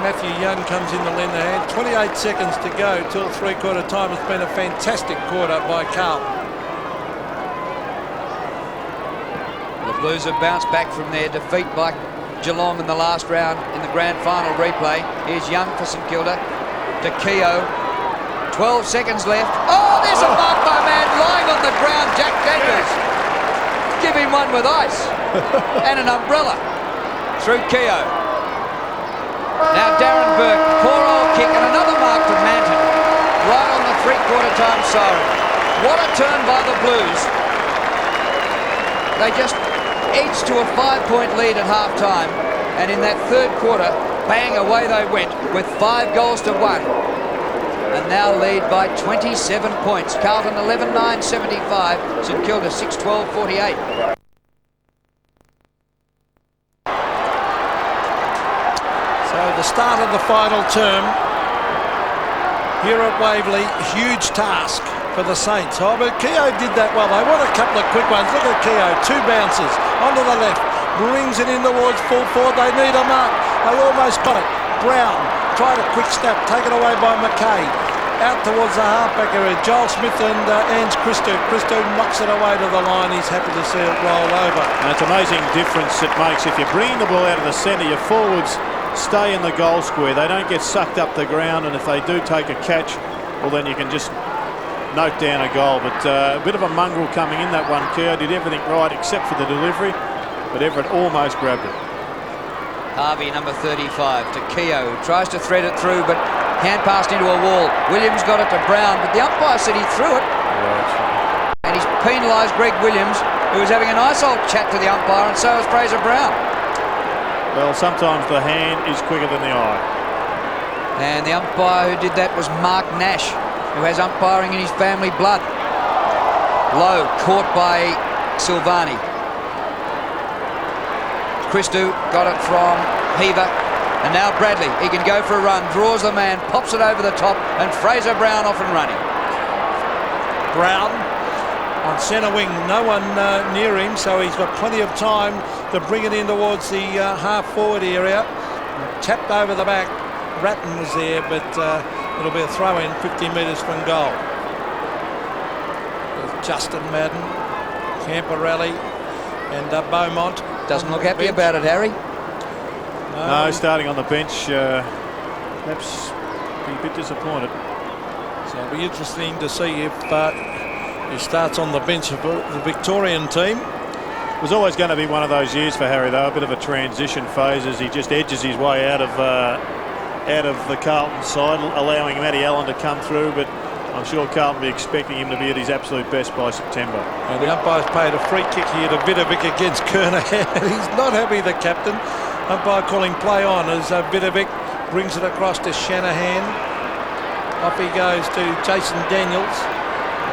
Matthew Young comes in to lend a hand. 28 seconds to go till three-quarter time. It's been a fantastic quarter by Carlton. The Blues have bounced back from their defeat by Geelong in the last round in the grand final replay. Here's Young for St Kilda. To Keogh. 12 seconds left. Oh, there's a mark by a man lying on the ground, Jack Daniels. Give him one with ice and an umbrella through Keogh. Now Darren Burke, poor old kick, and another mark to Manton right on the three-quarter time siren. What a turn by the Blues. They just edged to a 5-point lead at half-time, and in that third quarter, bang, away they went with 5 goals to 1. And now lead by 27 points. Carlton 11-9-75. St Kilda 6-12-48. So the start of the final term here at Waverley, huge task for the Saints. Oh, but Keogh did that well. They want a couple of quick ones. Look at Keogh, 2 bounces onto the left. brings it in towards full forward. They need a mark. They almost got it. Brown tried a quick snap, taken away by McKay. Out towards the halfback area. Joel Smith and Ange Christou. Christou knocks it away to the line. He's happy to see it roll over. And it's amazing difference it makes. If you're bringing the ball out of the centre, your forwards stay in the goal square. They don't get sucked up the ground, and if they do take a catch, well, then you can just note down a goal. But a bit of a mongrel coming in that one. Kerr did everything right except for the delivery, but Everett almost grabbed it. Harvey, number 35, to Keogh, tries to thread it through, but hand passed into a wall. Williams got it to Brown, but the umpire said he threw it. Right. And he's penalised Greg Williams, who was having a nice old chat to the umpire, and so is Fraser Brown. Well, sometimes the hand is quicker than the eye. And the umpire who did that was Mark Nash, who has umpiring in his family blood. Low, caught by Silvani. Christou got it from Heaver, and now Bradley. He can go for a run, draws the man, pops it over the top, and Fraser Brown off and running. Brown on centre wing, no one near him, so he's got plenty of time to bring it in towards the half-forward area. Tapped over the back. Ratton was there, but it'll be a throw-in 50 metres from goal. There's Justin Madden, Camporelli, and Beaumont. Doesn't look happy about it, Harry. No, starting on the bench, perhaps be a bit disappointed. So it'll be interesting to see if he starts on the bench of the Victorian team. It was always going to be one of those years for Harry, though, a bit of a transition phase as he just edges his way out of the Carlton side, allowing Matty Allen to come through, but I'm sure Carlton will be expecting him to be at his absolute best by September. And the umpire's paid a free kick here to Vidovic against Kernahan. He's not happy, the captain. Umpire calling play on as Vidovic brings it across to Shanahan. Off he goes to Jason Daniels.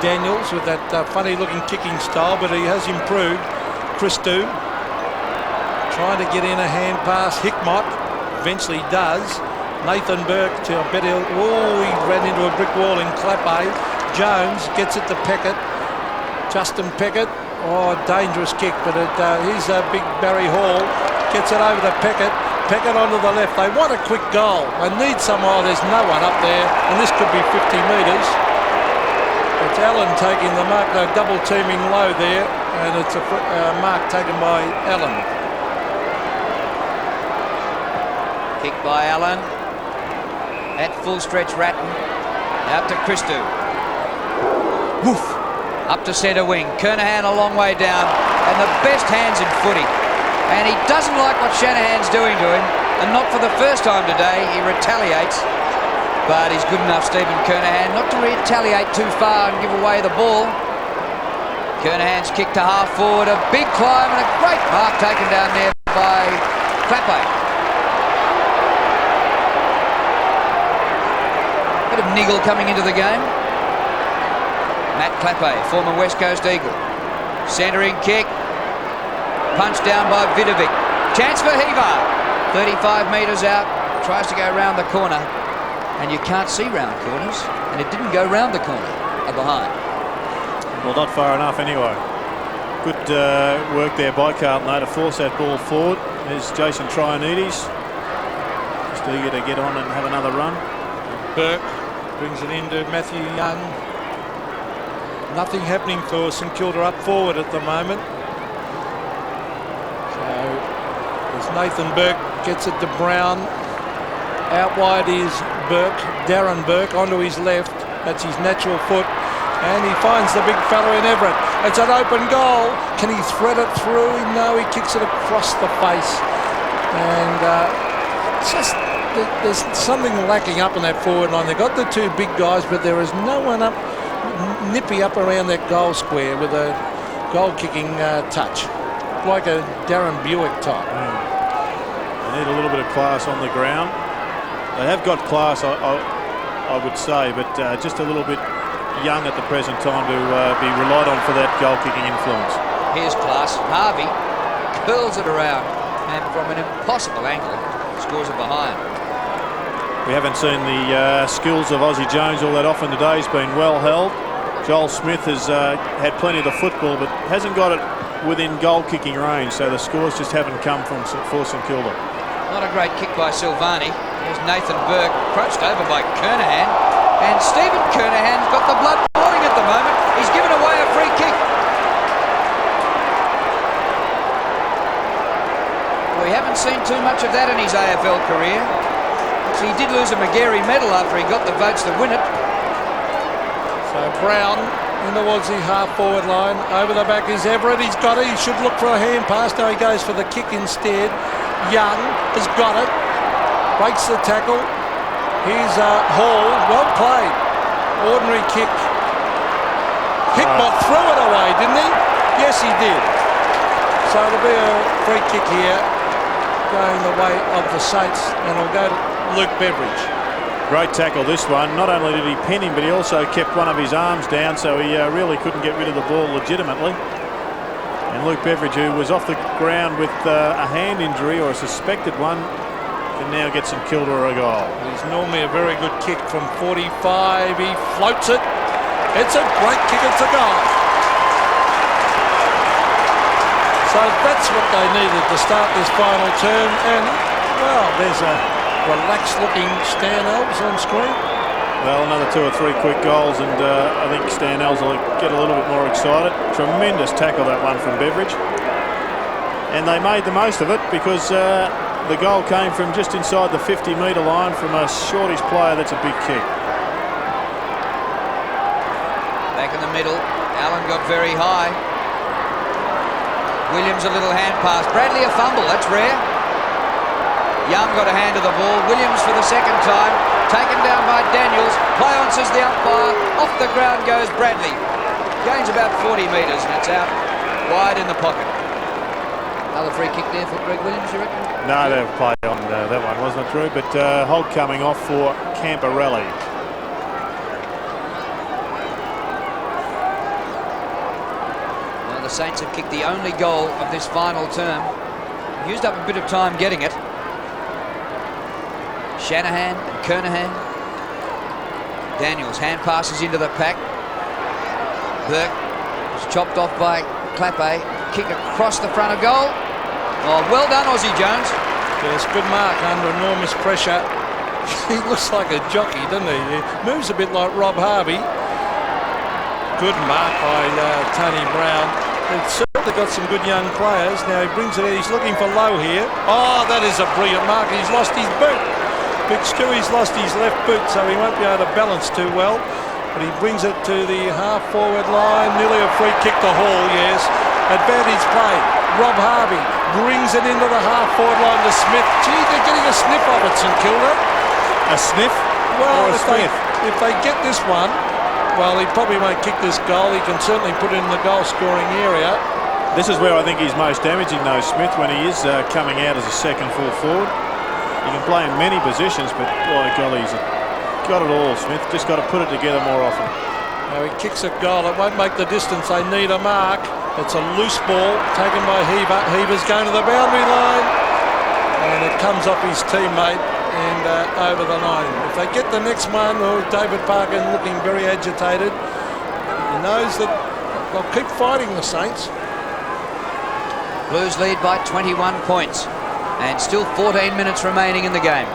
Daniels with that funny looking kicking style, but he has improved. Christou trying to get in a hand pass. Hickmott eventually does. Nathan Burke to he ran into a brick wall in Clappe. Jones gets it to Peckett. Justin Peckett. Dangerous kick, but here's big Barry Hall. Gets it over to Peckett. Peckett onto the left. They want a quick goal. They need somehow. There's no one up there, and this could be 50 metres. It's Allen taking the mark. They're double teaming low there, and it's a mark taken by Allen. Kick by Allen. At full stretch, Ratton. Out to Christou. Woof. Up to centre wing. Kernahan a long way down. And the best hands in footy. And he doesn't like what Shanahan's doing to him. And not for the first time today. He retaliates. But he's good enough, Stephen Kernahan, not to retaliate too far and give away the ball. Kernahan's kick to half forward. A big climb and a great mark taken down there by Clappe. Bit of niggle coming into the game. Matt Clappe, former West Coast Eagle. Centering kick. Punched down by Vidovic. Chance for Heaver. 35 metres out. Tries to go round the corner. And you can't see round corners. And it didn't go round the corner. Behind. Well, not far enough anyway. Good work there by Carlton though to force that ball forward. There's Jason Trianides. Just eager to get on and have another run. Burke brings it into Matthew Young. Nothing happening for St Kilda up forward at the moment. So as Nathan Burke gets it to Brown. Out wide is Burke, Darren Burke onto his left. That's his natural foot. And he finds the big fella in Everett. It's an open goal. Can he thread it through? No, he kicks it across the face. And there's something lacking up in that forward line. They've got the two big guys, but there is no one up, nippy up around that goal square with a goal-kicking touch. Like a Darren Buick type. They need a little bit of class on the ground. They have got class, I would say, but just a little bit young at the present time to be relied on for that goal-kicking influence. Here's class. Harvey curls it around and from an impossible angle scores it behind. We haven't seen the skills of Aussie Jones all that often today. He's been well held. Joel Smith has had plenty of the football, but hasn't got it within goal-kicking range, so the scores just haven't come for St Kilda. Not a great kick by Silvani. There's Nathan Burke, crouched over by Kernahan. And Stephen Kernahan's got the blood boiling at the moment. He's given away a free kick. We haven't seen too much of that in his AFL career. So he did lose a Magarey medal after he got the votes to win it. So Brown in towards the half-forward line. Over the back is Everett. He's got it. He should look for a hand pass. No, he goes for the kick instead. Young has got it. Breaks the tackle. Here's Hall. Well played. Ordinary kick. Hickmott threw it away, didn't he? Yes, he did. So there'll be a free kick here going the way of the Saints, and it'll go to Luke Beveridge. Great tackle this one. Not only did he pin him, but he also kept one of his arms down, so he really couldn't get rid of the ball legitimately. And Luke Beveridge, who was off the ground with a hand injury or a suspected one, can now get St Kilda a goal. He's normally a very good kick from 45. He floats it. It's a great kick. It's a goal. So that's what they needed to start this final term. And, well, there's a relaxed-looking Stan Elves on screen. Well, another 2 or 3 quick goals, and I think Stan Elves will get a little bit more excited. Tremendous tackle, that one from Beveridge. And they made the most of it because the goal came from just inside the 50-metre line from a shortish player. That's a big kick. Back in the middle. Allen got very high. Williams a little hand pass. Bradley a fumble. That's rare. Young got a hand of the ball. Williams for the second time. Taken down by Daniels. Play on, says the umpire. Off the ground goes Bradley. Gains about 40 metres and it's out wide in the pocket. Another free kick there for Greg Williams, you reckon? No, they've played on that one, wasn't it, Drew? But Holt coming off for Camporelli. Well, the Saints have kicked the only goal of this final term. Used up a bit of time getting it. Shanahan and Kernahan. Daniels hand passes into the pack. Burke was chopped off by Clappe. Kick across the front of goal. Oh, well done, Aussie Jones. Yes, good mark under enormous pressure. He looks like a jockey, doesn't he? He moves a bit like Rob Harvey. Good mark by Tony Brown. They've certainly got some good young players. Now he brings it in. He's looking for Lowe here. Oh, that is a brilliant mark. He's lost his boot. Big Stewie's lost his left boot, so he won't be able to balance too well. But he brings it to the half-forward line. Nearly a free kick to Hall, yes. Advantage play. Rob Harvey brings it into the half-forward line to Smith. Gee, they're getting a sniff of it, St Kilda. A sniff? Well, or a Smith? if they get this one, well, he probably won't kick this goal. He can certainly put it in the goal-scoring area. This is where I think he's most damaging, though, Smith, when he is coming out as a second full forward. He can play in many positions, but, by golly, he's got it all, Smith. Just got to put it together more often. Now he kicks a goal. It won't make the distance. They need a mark. It's a loose ball taken by Heaver. Heaver's going to the boundary line. And it comes off his teammate and over the line. If they get the next one, well, David Parkin looking very agitated. He knows that they'll keep fighting the Saints. Blues lead by 21 points. And still 14 minutes remaining in the game.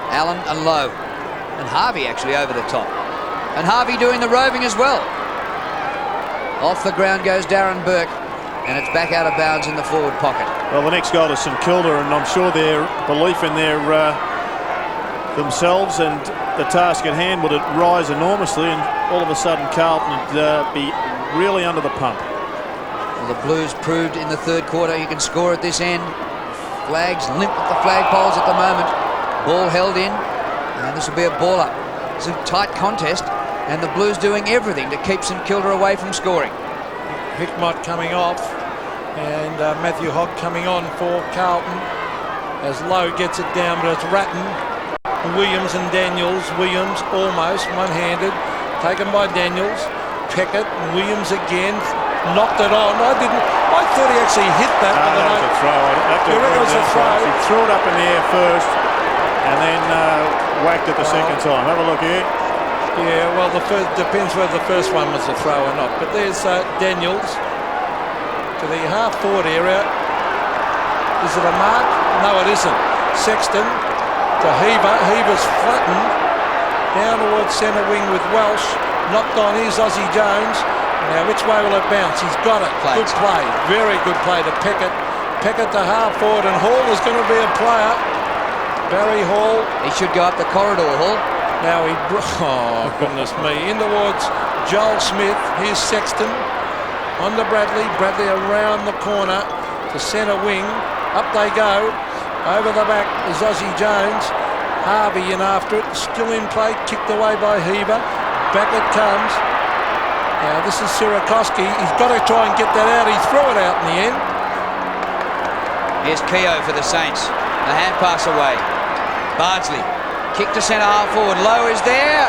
Allen and Lowe. And Harvey actually over the top. And Harvey doing the roving as well. Off the ground goes Darren Burke. And it's back out of bounds in the forward pocket. Well, the next goal is St Kilda, and I'm sure their belief in their themselves and the task at hand would rise enormously, and all of a sudden Carlton would be really under the pump. Well, the Blues proved in the third quarter you can score at this end. Flags limp at the flagpoles at the moment. Ball held in, and this will be a ball up. It's a tight contest, and the Blues doing everything to keep St Kilda away from scoring. Hickmott coming off, and Matthew Hogg coming on for Carlton as Lowe gets it down, but it's Ratton, Williams and Daniels. Williams almost one-handed, taken by Daniels. Peckett, Williams again, knocked it on. I thought he actually hit that. That was a throw. You reckon it was a throw? He threw it up in the air first and then whacked it the second time. Have a look here. Yeah, well, the first depends whether the first one was a throw or not. But there's Daniels to the half-forward area. Is it a mark? No, it isn't. Sexton to Heaver. Heaver's flattened down towards centre wing with Welsh. Knocked on. Here's Ozzie Jones. Now, which way will it bounce? He's got it. Good play. Very good play to Peckett. Peckett to half-forward, and Hall is going to be a player. Barry Hall. He should go up the corridor, Hall. Now he, oh goodness me, in towards Joel Smith. Here's Sexton on to Bradley. Bradley around the corner to centre wing. Up they go. Over the back is Ozzie Jones. Harvey in after it. Still in play. Kicked away by Heaver. Back it comes. Now this is Sierakowski. He's got to try and get that out. He threw it out in the end. Here's Keogh for the Saints. The hand pass away. Bardsley. Kick to centre half forward. Lowe is there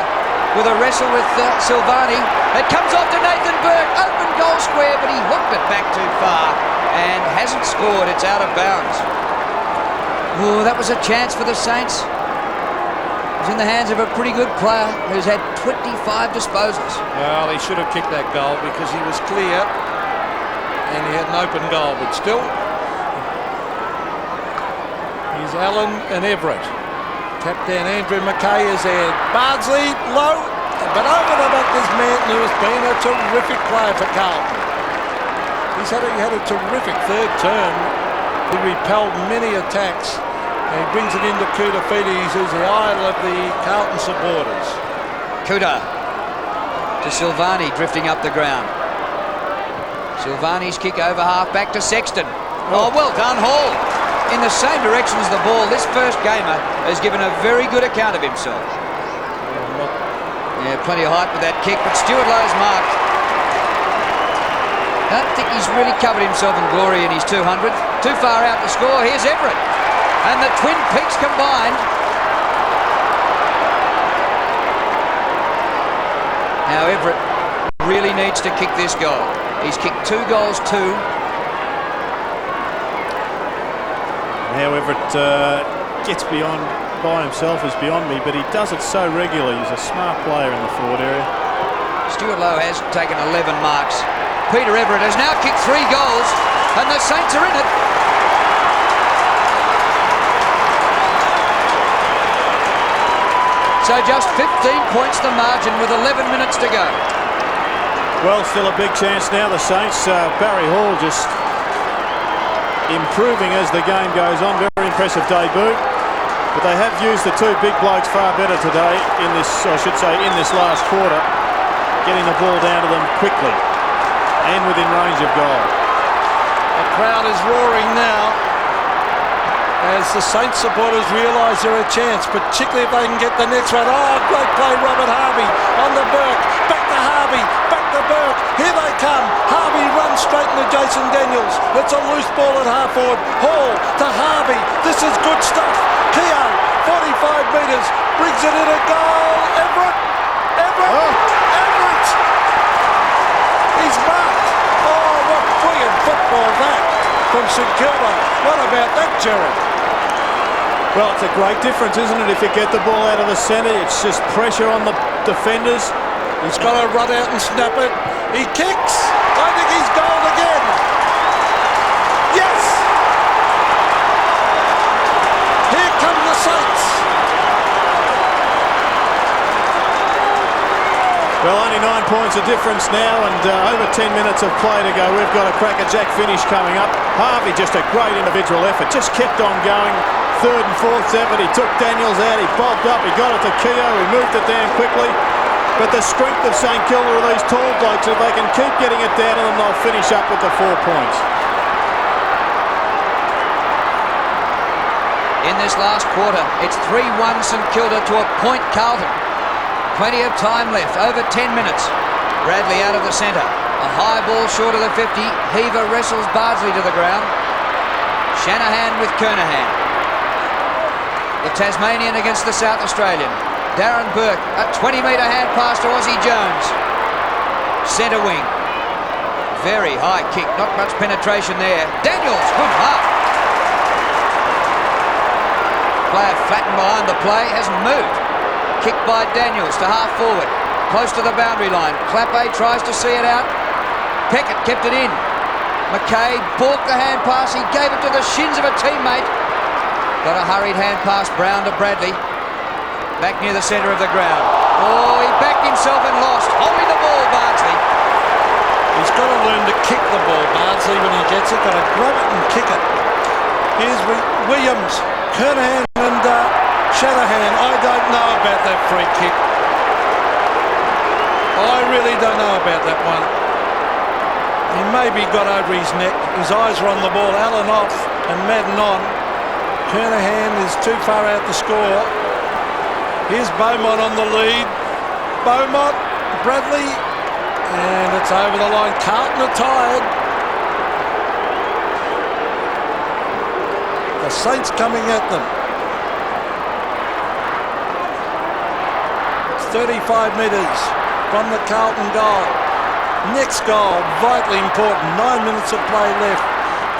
with a wrestle with Silvani. It comes off to Nathan Burke. Open goal square, but he hooked it back too far and hasn't scored. It's out of bounds. Oh, that was a chance for the Saints. It was in the hands of a pretty good player who's had 25 disposals. Well, he should have kicked that goal because he was clear and he had an open goal, but still. Here's Allen and Everett. Captain Andrew McKay is there. Bardsley, low, but over the back is Manton, who has been a terrific player for Carlton. He had a terrific third term. He repelled many attacks, and he brings it into Koutafidis, who's the idol of the Carlton supporters. Kouta to Silvani, drifting up the ground. Silvani's kick over half, back to Sexton. Oh, well done, Hall. In the same direction as the ball. This first gamer has given a very good account of himself. Yeah, plenty of height with that kick, but Stuart Lowe's marked. I don't think he's really covered himself in glory in his 200. Too far out to score. Here's Everett. And the Twin Peaks combined. Now Everett really needs to kick this goal. He's kicked 2 goals, 2. How Everett gets beyond by himself is beyond me, but he does it so regularly. He's a smart player in the forward area. Stuart Lowe has taken 11 marks. Peter Everett has now kicked 3 goals, and the Saints are in it. So just 15 points the margin with 11 minutes to go. Well, still a big chance now. The Saints, Barry Hall just improving as the game goes on. Very impressive debut, but they have used the 2 big blokes far better today in this, I should say, in this last quarter, getting the ball down to them quickly and within range of goal. The crowd is roaring now as the Saints supporters realise they're a chance, particularly if they can get the next one. Oh, great play, Robert Harvey on the Burke, back to Harvey, back to Burke, here they come. Harvey runs straight into Jason Daniels. It's a loose ball at half forward. Hall to Harvey. This is good stuff. Keogh, 45 metres, brings it in a goal. Everett. Everett. He's marked. Oh, what brilliant football that from St Kilda. What about that, Jerry? Well, it's a great difference, isn't it? If you get the ball out of the centre, it's just pressure on the defenders. He's got to run out and snap it. He kicks. I think he's goaled again. Yes! Here come the Saints. Well, only 9 points of difference now, and over 10 minutes of play to go. We've got a cracker-jack finish coming up. Harvey, just a great individual effort. Just kept on going. Third and fourth effort. He took Daniels out. He bulked up. He got it to Keogh. He moved it down quickly. But the strength of St Kilda are these tall blokes. If they can keep getting it down to them, they'll finish up with the 4 points. In this last quarter, it's 3-1 St Kilda to a point Carlton. Plenty of time left, over 10 minutes. Bradley out of the centre. A high ball short of the 50. Heaver wrestles Bardsley to the ground. Shanahan with Kernahan. The Tasmanian against the South Australian. Darren Burke, a 20-metre hand pass to Ozzie Jones. Centre wing. Very high kick, not much penetration there. Daniels, good mark. Player flattened behind the play, hasn't moved. kick by Daniels to half forward. Close to the boundary line. Clappe tries to see it out. Peckett kept it in. McKay balked the hand pass. He gave it to the shins of a teammate. Got a hurried hand pass, Brown to Bradley. Back near the centre of the ground. Oh, he backed himself and lost. Holding the ball, Bardsley. He's got to learn to kick the ball, Bardsley, when he gets it. Got to grab it and kick it. Here's Williams, Kernahan and Shanahan. I don't know about that free kick. I really don't know about that one. He maybe got over his neck. His eyes were on the ball. Allen off and Madden on. Kernahan is too far out to score. Here's Beaumont on the lead. Beaumont, Bradley, and it's over the line. Carlton are tired. The Saints coming at them. It's 35 metres from the Carlton goal. Next goal, vitally important. 9 minutes of play left.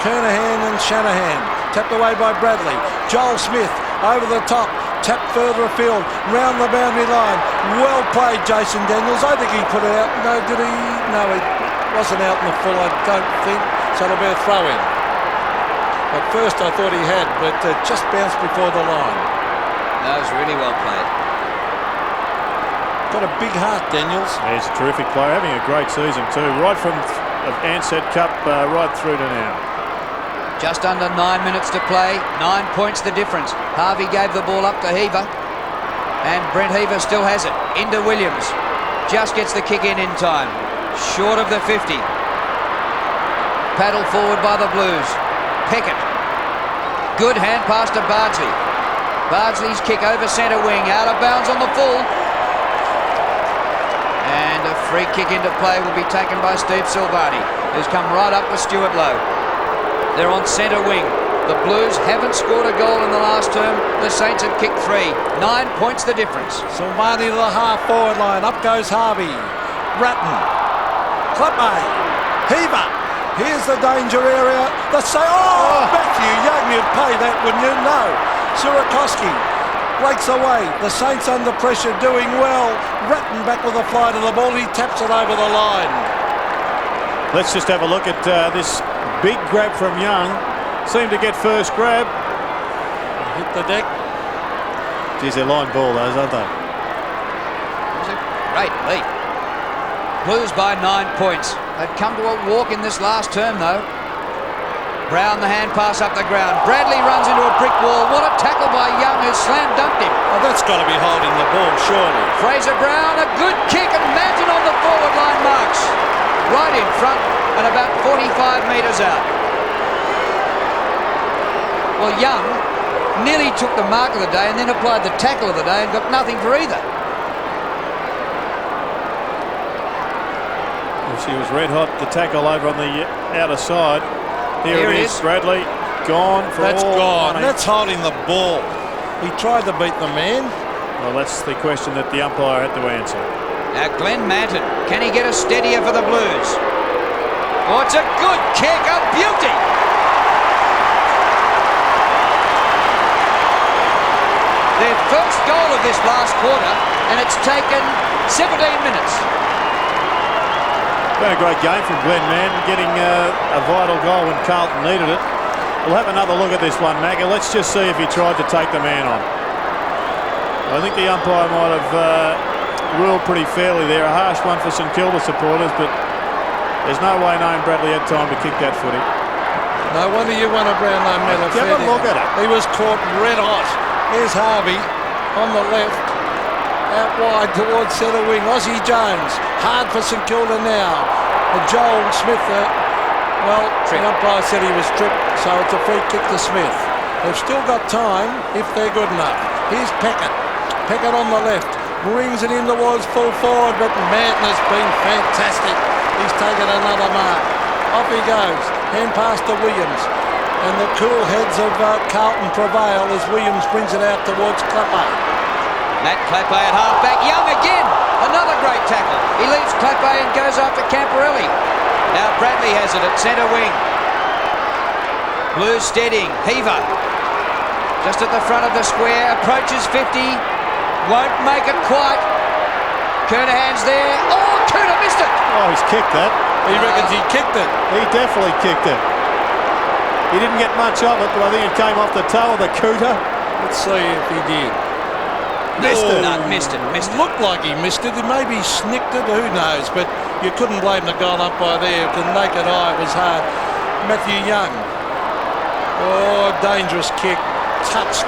Kernahan and Shanahan. Tapped away by Bradley. Joel Smith over the top. Tapped further afield. Round the boundary line. Well played, Jason Daniels. I think he put it out. No, did he? No, he wasn't out in the full, I don't think. So it'll be a throw-in. At first I thought he had, but just bounced before the line. That was really well played. Got a big heart, Daniels. Yeah, he's a terrific player, having a great season too. Right from Ansett Cup right through to now. Just under 9 minutes to play. 9 points the difference. Harvey gave the ball up to Heaver. And Brent Heaver still has it. Into Williams. Just gets the kick in time. Short of the 50. Paddled forward by the Blues. Peckett. Good hand pass to Bardsley. Bardsley's kick over centre wing. Out of bounds on the full. And a free kick into play will be taken by Steve Silvati, who's come right up with Stuart Lowe. They're on centre wing. The Blues haven't scored a goal in the last term. The Saints have kicked 3. 9 points the difference. Silvati to the half-forward line. Up goes Harvey. Bratton. Clappe. Heaver. Here's the danger area. Matthew Young, you'd pay that, wouldn't you? No. Surakoski breaks away. The Saints under pressure, doing well. Bratton back with a fly to the ball. He taps it over the line. Let's just have a look at this big grab from Young. Seemed to get first grab. Hit the deck. Geez, they're line ball those, aren't they? Great lead. Blues by 9 points. They've come to a walk in this last term though. Brown the hand pass up the ground. Bradley runs into a brick wall. What a tackle by Young, who slam dunked him. Oh, that's got to be holding the ball, surely. Fraser Brown, a good kick, and Manton on the forward line marks. Right in front and about 45 metres out. Well, Young nearly took the mark of the day and then applied the tackle of the day and got nothing for either. She was red hot, the tackle over on the outer side. Here it is. Bradley gone for That's all gone. money. That's holding the ball. He tried to beat the man. Well, that's the question that the umpire had to answer. Now Glenn Manton, can he get a steadier for the Blues? Oh, it's a good kick, a beauty! Their first goal of this last quarter, and it's taken 17 minutes. Been a great game from Glenn Manton, getting a vital goal when Carlton needed it. We'll have another look at this one, Magga. Let's just see if he tried to take the man on. I think the umpire might have ruled pretty fairly there. A harsh one for St Kilda supporters, but there's no way knowing Bradley had time to kick that footy. No wonder you won a Brownlow medal. Have a look at it. He was caught red hot. Here's Harvey on the left. Out wide towards centre wing. Aussie Jones. Hard for St Kilda now. And Joel Smith. The umpire said he was tripped, so it's a free kick to Smith. They've still got time if they're good enough. Here's Peckett. Peckett on the left. Brings it in towards full forward, but Manton has been fantastic. He's taken another mark. Off he goes. Hand pass to Williams. And the cool heads of Carlton prevail as Williams brings it out towards Clappe. Matt Clappe at half-back. Young again. Another great tackle. He leaves Clappe and goes after Camporelli. Now Bradley has it at centre wing. Blues steadying. Heaver. Just at the front of the square. Approaches 50. Won't make it quite. Kernahan's there. Oh, Kilda missed it. Oh, he's kicked that. He reckons he kicked it. He definitely kicked it. He didn't get much of it, but I think it came off the toe of the Cooter. Let's see if he did. Missed it. No, missed it. Looked like he missed it. He maybe snicked it, who knows. But you couldn't blame the goal umpire there. The naked eye was hard. Matthew Young. Oh, dangerous kick. Touched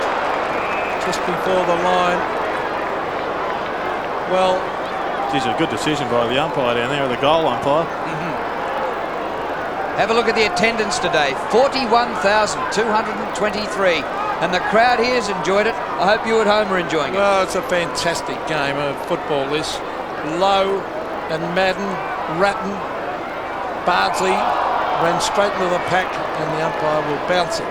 just before the line. Well, geez, a good decision by the umpire down there, the goal umpire. Have a look at the attendance today. 41,223. And the crowd here has enjoyed it. I hope you at home are enjoying it. well, it's a fantastic game of football, this. Lowe and Madden, Ratton, Bardsley ran straight into the pack and the umpire will bounce it.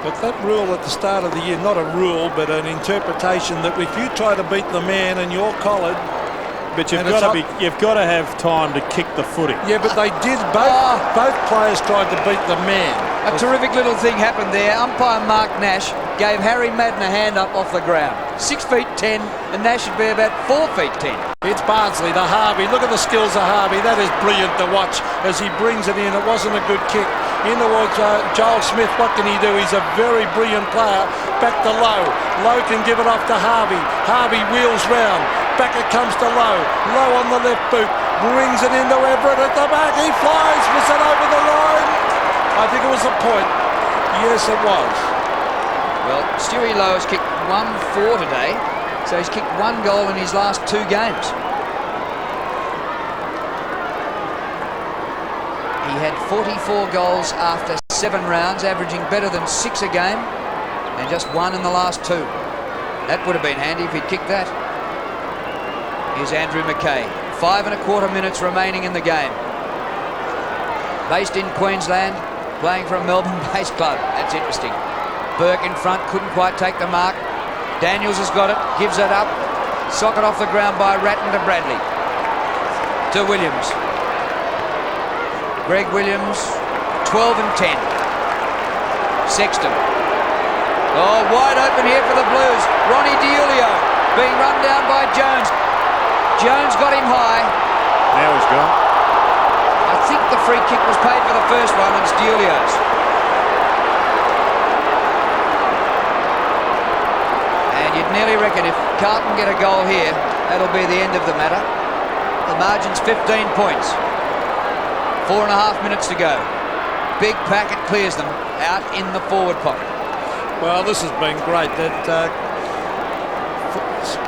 But that rule at the start of the year, not a rule, but an interpretation that if you try to beat the man and you're collared, but you've got to have time to kick the footy. yeah, but they did. Both players tried to beat the man. A terrific little thing happened there. Umpire Mark Nash gave Harry Madden a hand up off the ground. 6 feet 10, and Nash should be about 4 feet 10. It's Bardsley to Harvey. Look at the skills of Harvey. That is brilliant to watch as he brings it in. It wasn't a good kick. In towards Joel Smith. What can he do? He's a very brilliant player. Back to Lowe. Lowe can give it off to Harvey. Harvey wheels round. Back it comes to Lowe. Lowe on the left boot. Brings it into Everett at the back. He flies. Was it over the line? I think it was a point. Yes, it was. Well, Stewie Lowe has kicked 1-4 today, so he's kicked 1 goal in his last 2 games. He had 44 goals after 7 rounds, averaging better than 6 a game, and just 1 in the last 2. That would have been handy if he'd kicked that. Here's Andrew McKay. 5 1/4 minutes remaining in the game. Based in Queensland, playing for a Melbourne-based club. That's interesting. Burke in front, couldn't quite take the mark. Daniels has got it, gives it up. Socket off the ground by Ratton to Bradley. To Williams. Greg Williams, 12 and 10. Sexton. Oh, wide open here for the Blues. Ronnie DiIulio being run down by Jones. Jones got him high. Now he's gone. I think the free kick was paid for the first one, and it's DiIulio's. And you'd nearly reckon if Carlton get a goal here, that'll be the end of the matter. The margin's 15 points. 4.5 minutes to go. Big packet clears them out in the forward pocket. Well, this has been great. That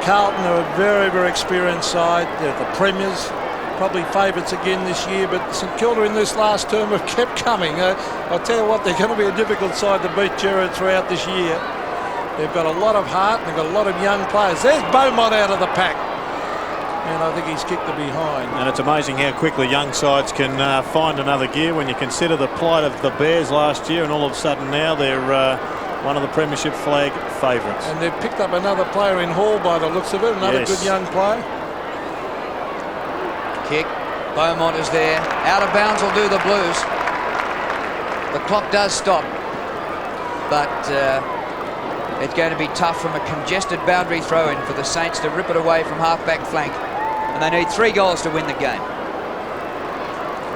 Carlton are a very, very experienced side. They're the premiers, probably favourites again this year, but St Kilda in this last term have kept coming. I'll tell you what, they're going to be a difficult side to beat Gerard throughout this year. They've got a lot of heart and they've got a lot of young players. There's Beaumont out of the pack. And I think he's kicked the behind. And it's amazing how quickly young sides can find another gear when you consider the plight of the Bears last year, and all of a sudden now they're one of the premiership flag favourites. And they've picked up another player in Hall by the looks of it, another good young player. Kick. Beaumont is there. Out of bounds will do the Blues. The clock does stop, but it's going to be tough from a congested boundary throw-in for the Saints to rip it away from half-back flank. And they need 3 goals to win the game.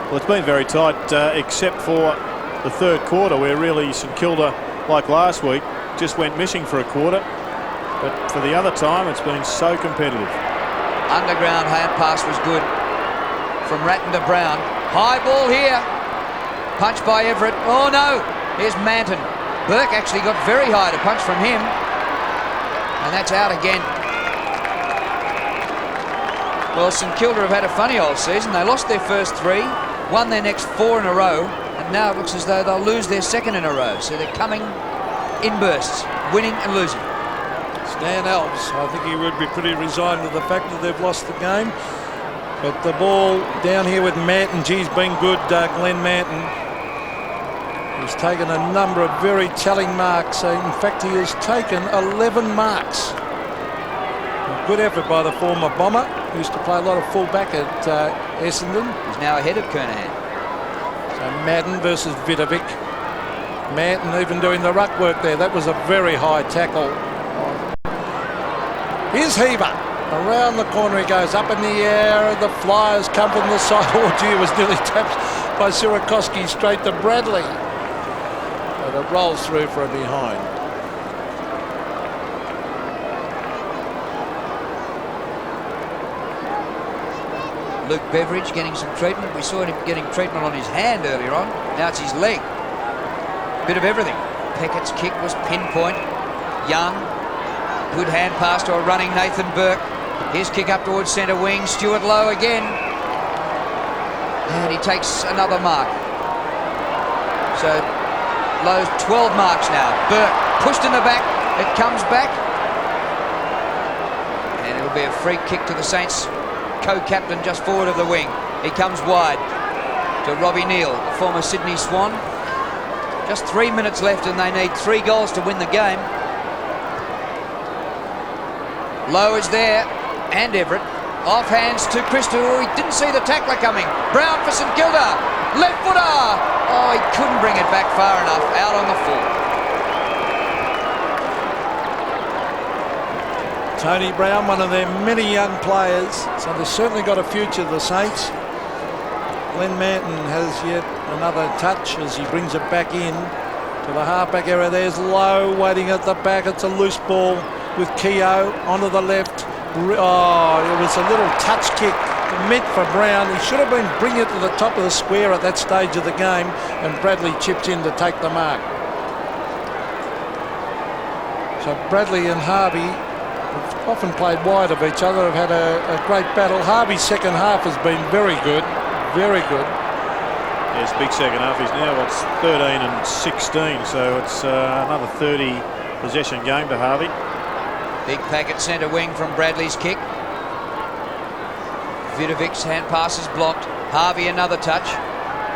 Well, it's been very tight, except for the third quarter, where really St Kilda, like last week, just went missing for a quarter. But for the other time, it's been so competitive. Underground hand pass was good from Ratton to Brown. High ball here. Punch by Everett. Oh, no. Here's Manton. Burke actually got very high to punch from him. And that's out again. Well, St Kilda have had a funny old season. They lost their first 3, won their next 4 in a row, and now it looks as though they'll lose their second in a row. So they're coming in bursts, winning and losing. Stan Alves, I think he would be pretty resigned to the fact that they've lost the game. But the ball down here with Manton, geez, been good, Glenn Manton. He's taken a number of very telling marks. In fact, he has taken 11 marks. A good effort by the former Bomber. He used to play a lot of fullback at Essendon. He's now ahead of Kernahan. So Madden versus Vidovic. Manton even doing the ruck work there. That was a very high tackle. Here's Heaver. Around the corner he goes, up in the air. The flyers come from the side. Oh, gee, it was nearly tapped by Sierakowski straight to Bradley. But it rolls through for a behind. Luke Beveridge getting some treatment. We saw him getting treatment on his hand earlier on. Now it's his leg. Bit of everything. Peckett's kick was pinpoint. Young. Good hand pass to a running Nathan Burke. His kick up towards centre wing. Stuart Lowe again. And he takes another mark. So Lowe's 12 marks now. Burke pushed in the back. It comes back. And it'll be a free kick to the Saints co-captain just forward of the wing. He comes wide to Robbie Neal, the former Sydney Swan. Just 3 minutes left and they need 3 goals to win the game. Lowe is there, and Everett. Off hands to Christo. He didn't see the tackler coming. Brown for St Kilda. Left footer. Oh, he couldn't bring it back far enough. Out on the full. Tony Brown, one of their many young players, so they've certainly got a future, the Saints. Glenn Manton has yet another touch as he brings it back in to the halfback area. There's Lowe waiting at the back. It's a loose ball with Keogh onto the left. Oh, it was a little touch kick meant for Brown. He should have been bringing it to the top of the square at that stage of the game, and Bradley chipped in to take the mark. So Bradley and Harvey have often played wide of each other, have had a great battle. Harvey's second half has been very good, very good. Yes, big second half. He's now, what's 13 and 16, so it's another 30 possession game to Harvey. Big pack at centre wing from Bradley's kick. Vidovic's hand pass is blocked. Harvey another touch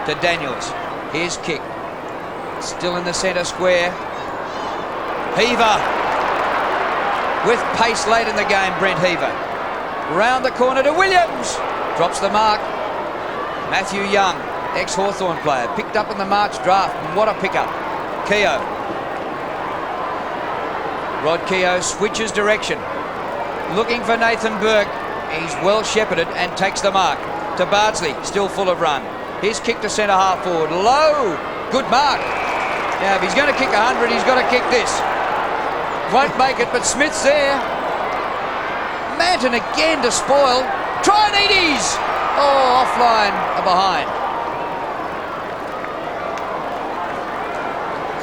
to Daniels. His kick. Still in the centre square. Heaver. With pace late in the game, Brent Heaver. Round the corner to Williams. Drops the mark. Matthew Young, ex-Hawthorn player, picked up in the March draft. And what a pickup. Keogh. Rod Keogh switches direction. Looking for Nathan Burke. He's well shepherded and takes the mark. To Bardsley, still full of run. His kick to centre half forward. Low. Good mark. Now, if he's going to kick 100, he's got to kick this. Won't make it, but Smith's there. Manton again to spoil. Try and Eady's. Oh, offline, behind.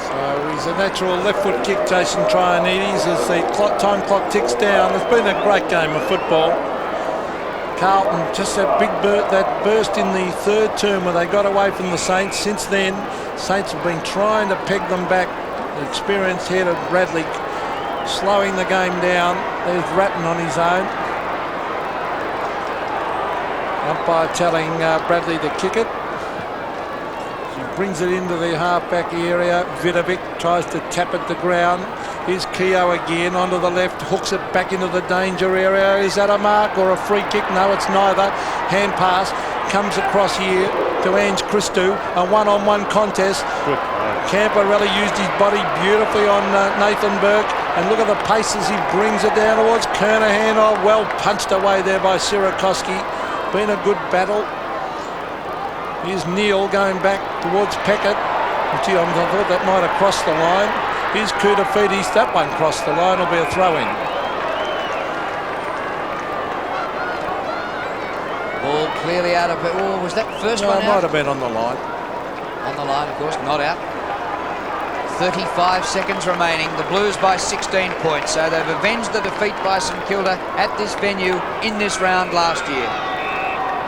So he's a natural left foot kick, Jason Traianides, as the time clock ticks down. It's been a great game of football. Carlton, just that big that burst in the third term where they got away from the Saints. Since then, Saints have been trying to peg them back. The experienced head of Bradley slowing the game down. There's Ratton on his own. Umpire telling Bradley to kick it. He brings it into the half-back area. Vidovic tries to tap it to ground. Here's Keogh again onto the left, hooks it back into the danger area. Is that a mark or a free kick? No, it's neither. Hand pass comes across here to Ange Christou. A one-on-one contest. Camporelli used his body beautifully on Nathan Burke. And look at the paces he brings it down towards Kernahan. Oh, well punched away there by Sierakowski. Been a good battle. Here's Neal going back towards Peckett. Gee, I thought that might have crossed the line. Here's Koutafidis. That one crossed the line. Will be a throw-in. Ball clearly out of it. Oh, was that first one out? Might have been on the line. On the line, of course, not out. 35 seconds remaining. The Blues by 16 points. So they've avenged the defeat by St Kilda at this venue in this round last year.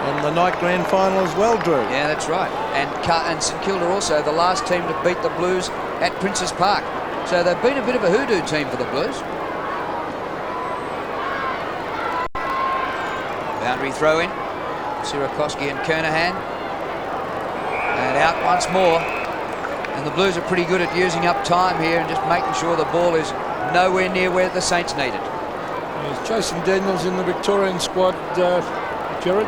And the night grand final as well, Drew. Yeah, that's right. And St Kilda also the last team to beat the Blues at Princes Park. So they've been a bit of a hoodoo team for the Blues. Boundary throw in. Sierakowski and Kernahan. And out once more. And the Blues are pretty good at using up time here and just making sure the ball is nowhere near where the Saints need it. There's Jason Daniels in the Victorian squad, Jared?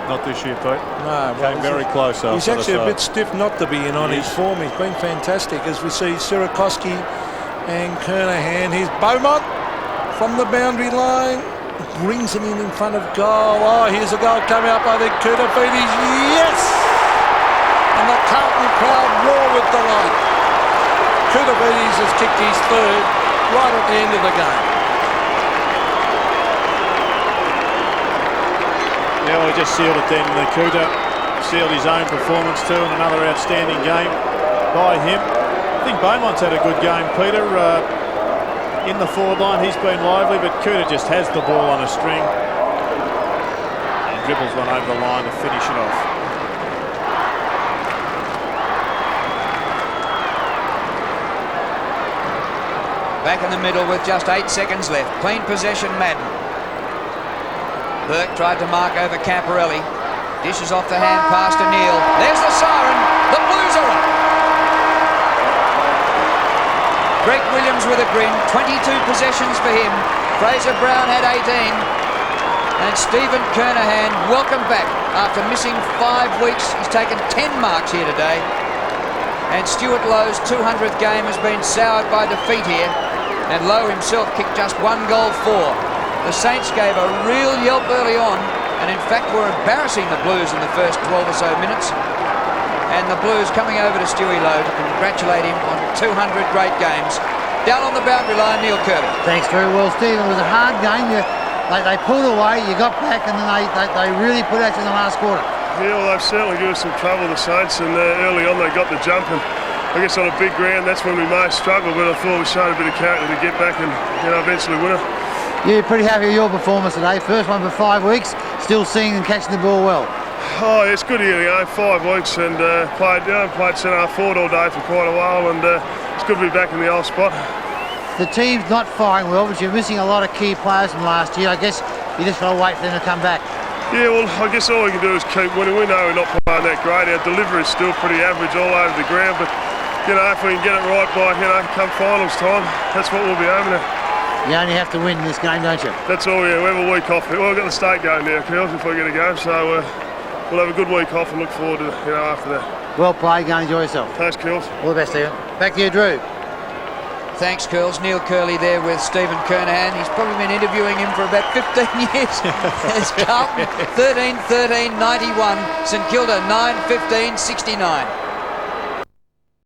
Not this year, Pete. No. Came very close. He's actually a bit stiff not to be in on his form. He's been fantastic as we see Sierakowski and Kernahan. Here's Beaumont from the boundary line. brings it in front of goal. Oh, here's a goal coming up. I think Koutafidis, yes! And the Carlton crowd roar with delight. Koutafidis has kicked his third right at the end of the game. Yeah, well, he just sealed it then. Kuta sealed his own performance too, and another outstanding game by him. I think Beaumont's had a good game, Peter. In the forward line, he's been lively, but Kuta just has the ball on a string and dribbles one over the line to finish it off. Back in the middle with just 8 seconds left. Clean possession, Madden. Burke tried to mark over Camporelli. Dishes off the hand pass to Neil. There's the siren. The Blues are up. Greg Williams with a grin. 22 possessions for him. Fraser Brown had 18. And Stephen Kernahan, welcome back. After missing 5 weeks, he's taken 10 marks here today. And Stuart Lowe's 200th game has been soured by defeat here. And Lowe himself kicked just 1 goal for. The Saints gave a real yelp early on, and in fact were embarrassing the Blues in the first 12 or so minutes. And the Blues coming over to Stewie Lowe to congratulate him on 200 great games. Down on the boundary line, Neil Kirby. Thanks very well, Steve. It was a hard game. They pulled away, you got back, and then they really put at you in the last quarter. Yeah, well, they've certainly given us some trouble, the Saints, and early on they got the jump, and I guess on a big ground that's when we most struggled, but I thought we showed a bit of character to get back and eventually win it. Yeah, pretty happy with your performance today. First one for 5 weeks, still seeing and catching the ball well. Oh, it's good here, 5 weeks, and played centre-half forward all day for quite a while, and it's good to be back in the old spot. The team's not firing well, but you're missing a lot of key players from last year. I guess you just got to wait for them to come back. Yeah, well, I guess all we can do is keep winning. We know we're not playing that great. Our delivery is still pretty average all over the ground, but if we can get it right by come finals time, that's what we'll be aiming at. You only have to win this game, don't you? That's all, yeah. We have a week off. Well, we've got the state game now, Kilda, if we get a go, so we'll have a good week off and look forward to after that. Well played, go and enjoy yourself. Thanks, Kilda. All the best, Stephen. Back to you, Drew. Thanks, Curls. Neil Curley there with Stephen Kernahan. He's probably been interviewing him for about 15 years. There's Carlton 13-13-91, St Kilda 9-15-69.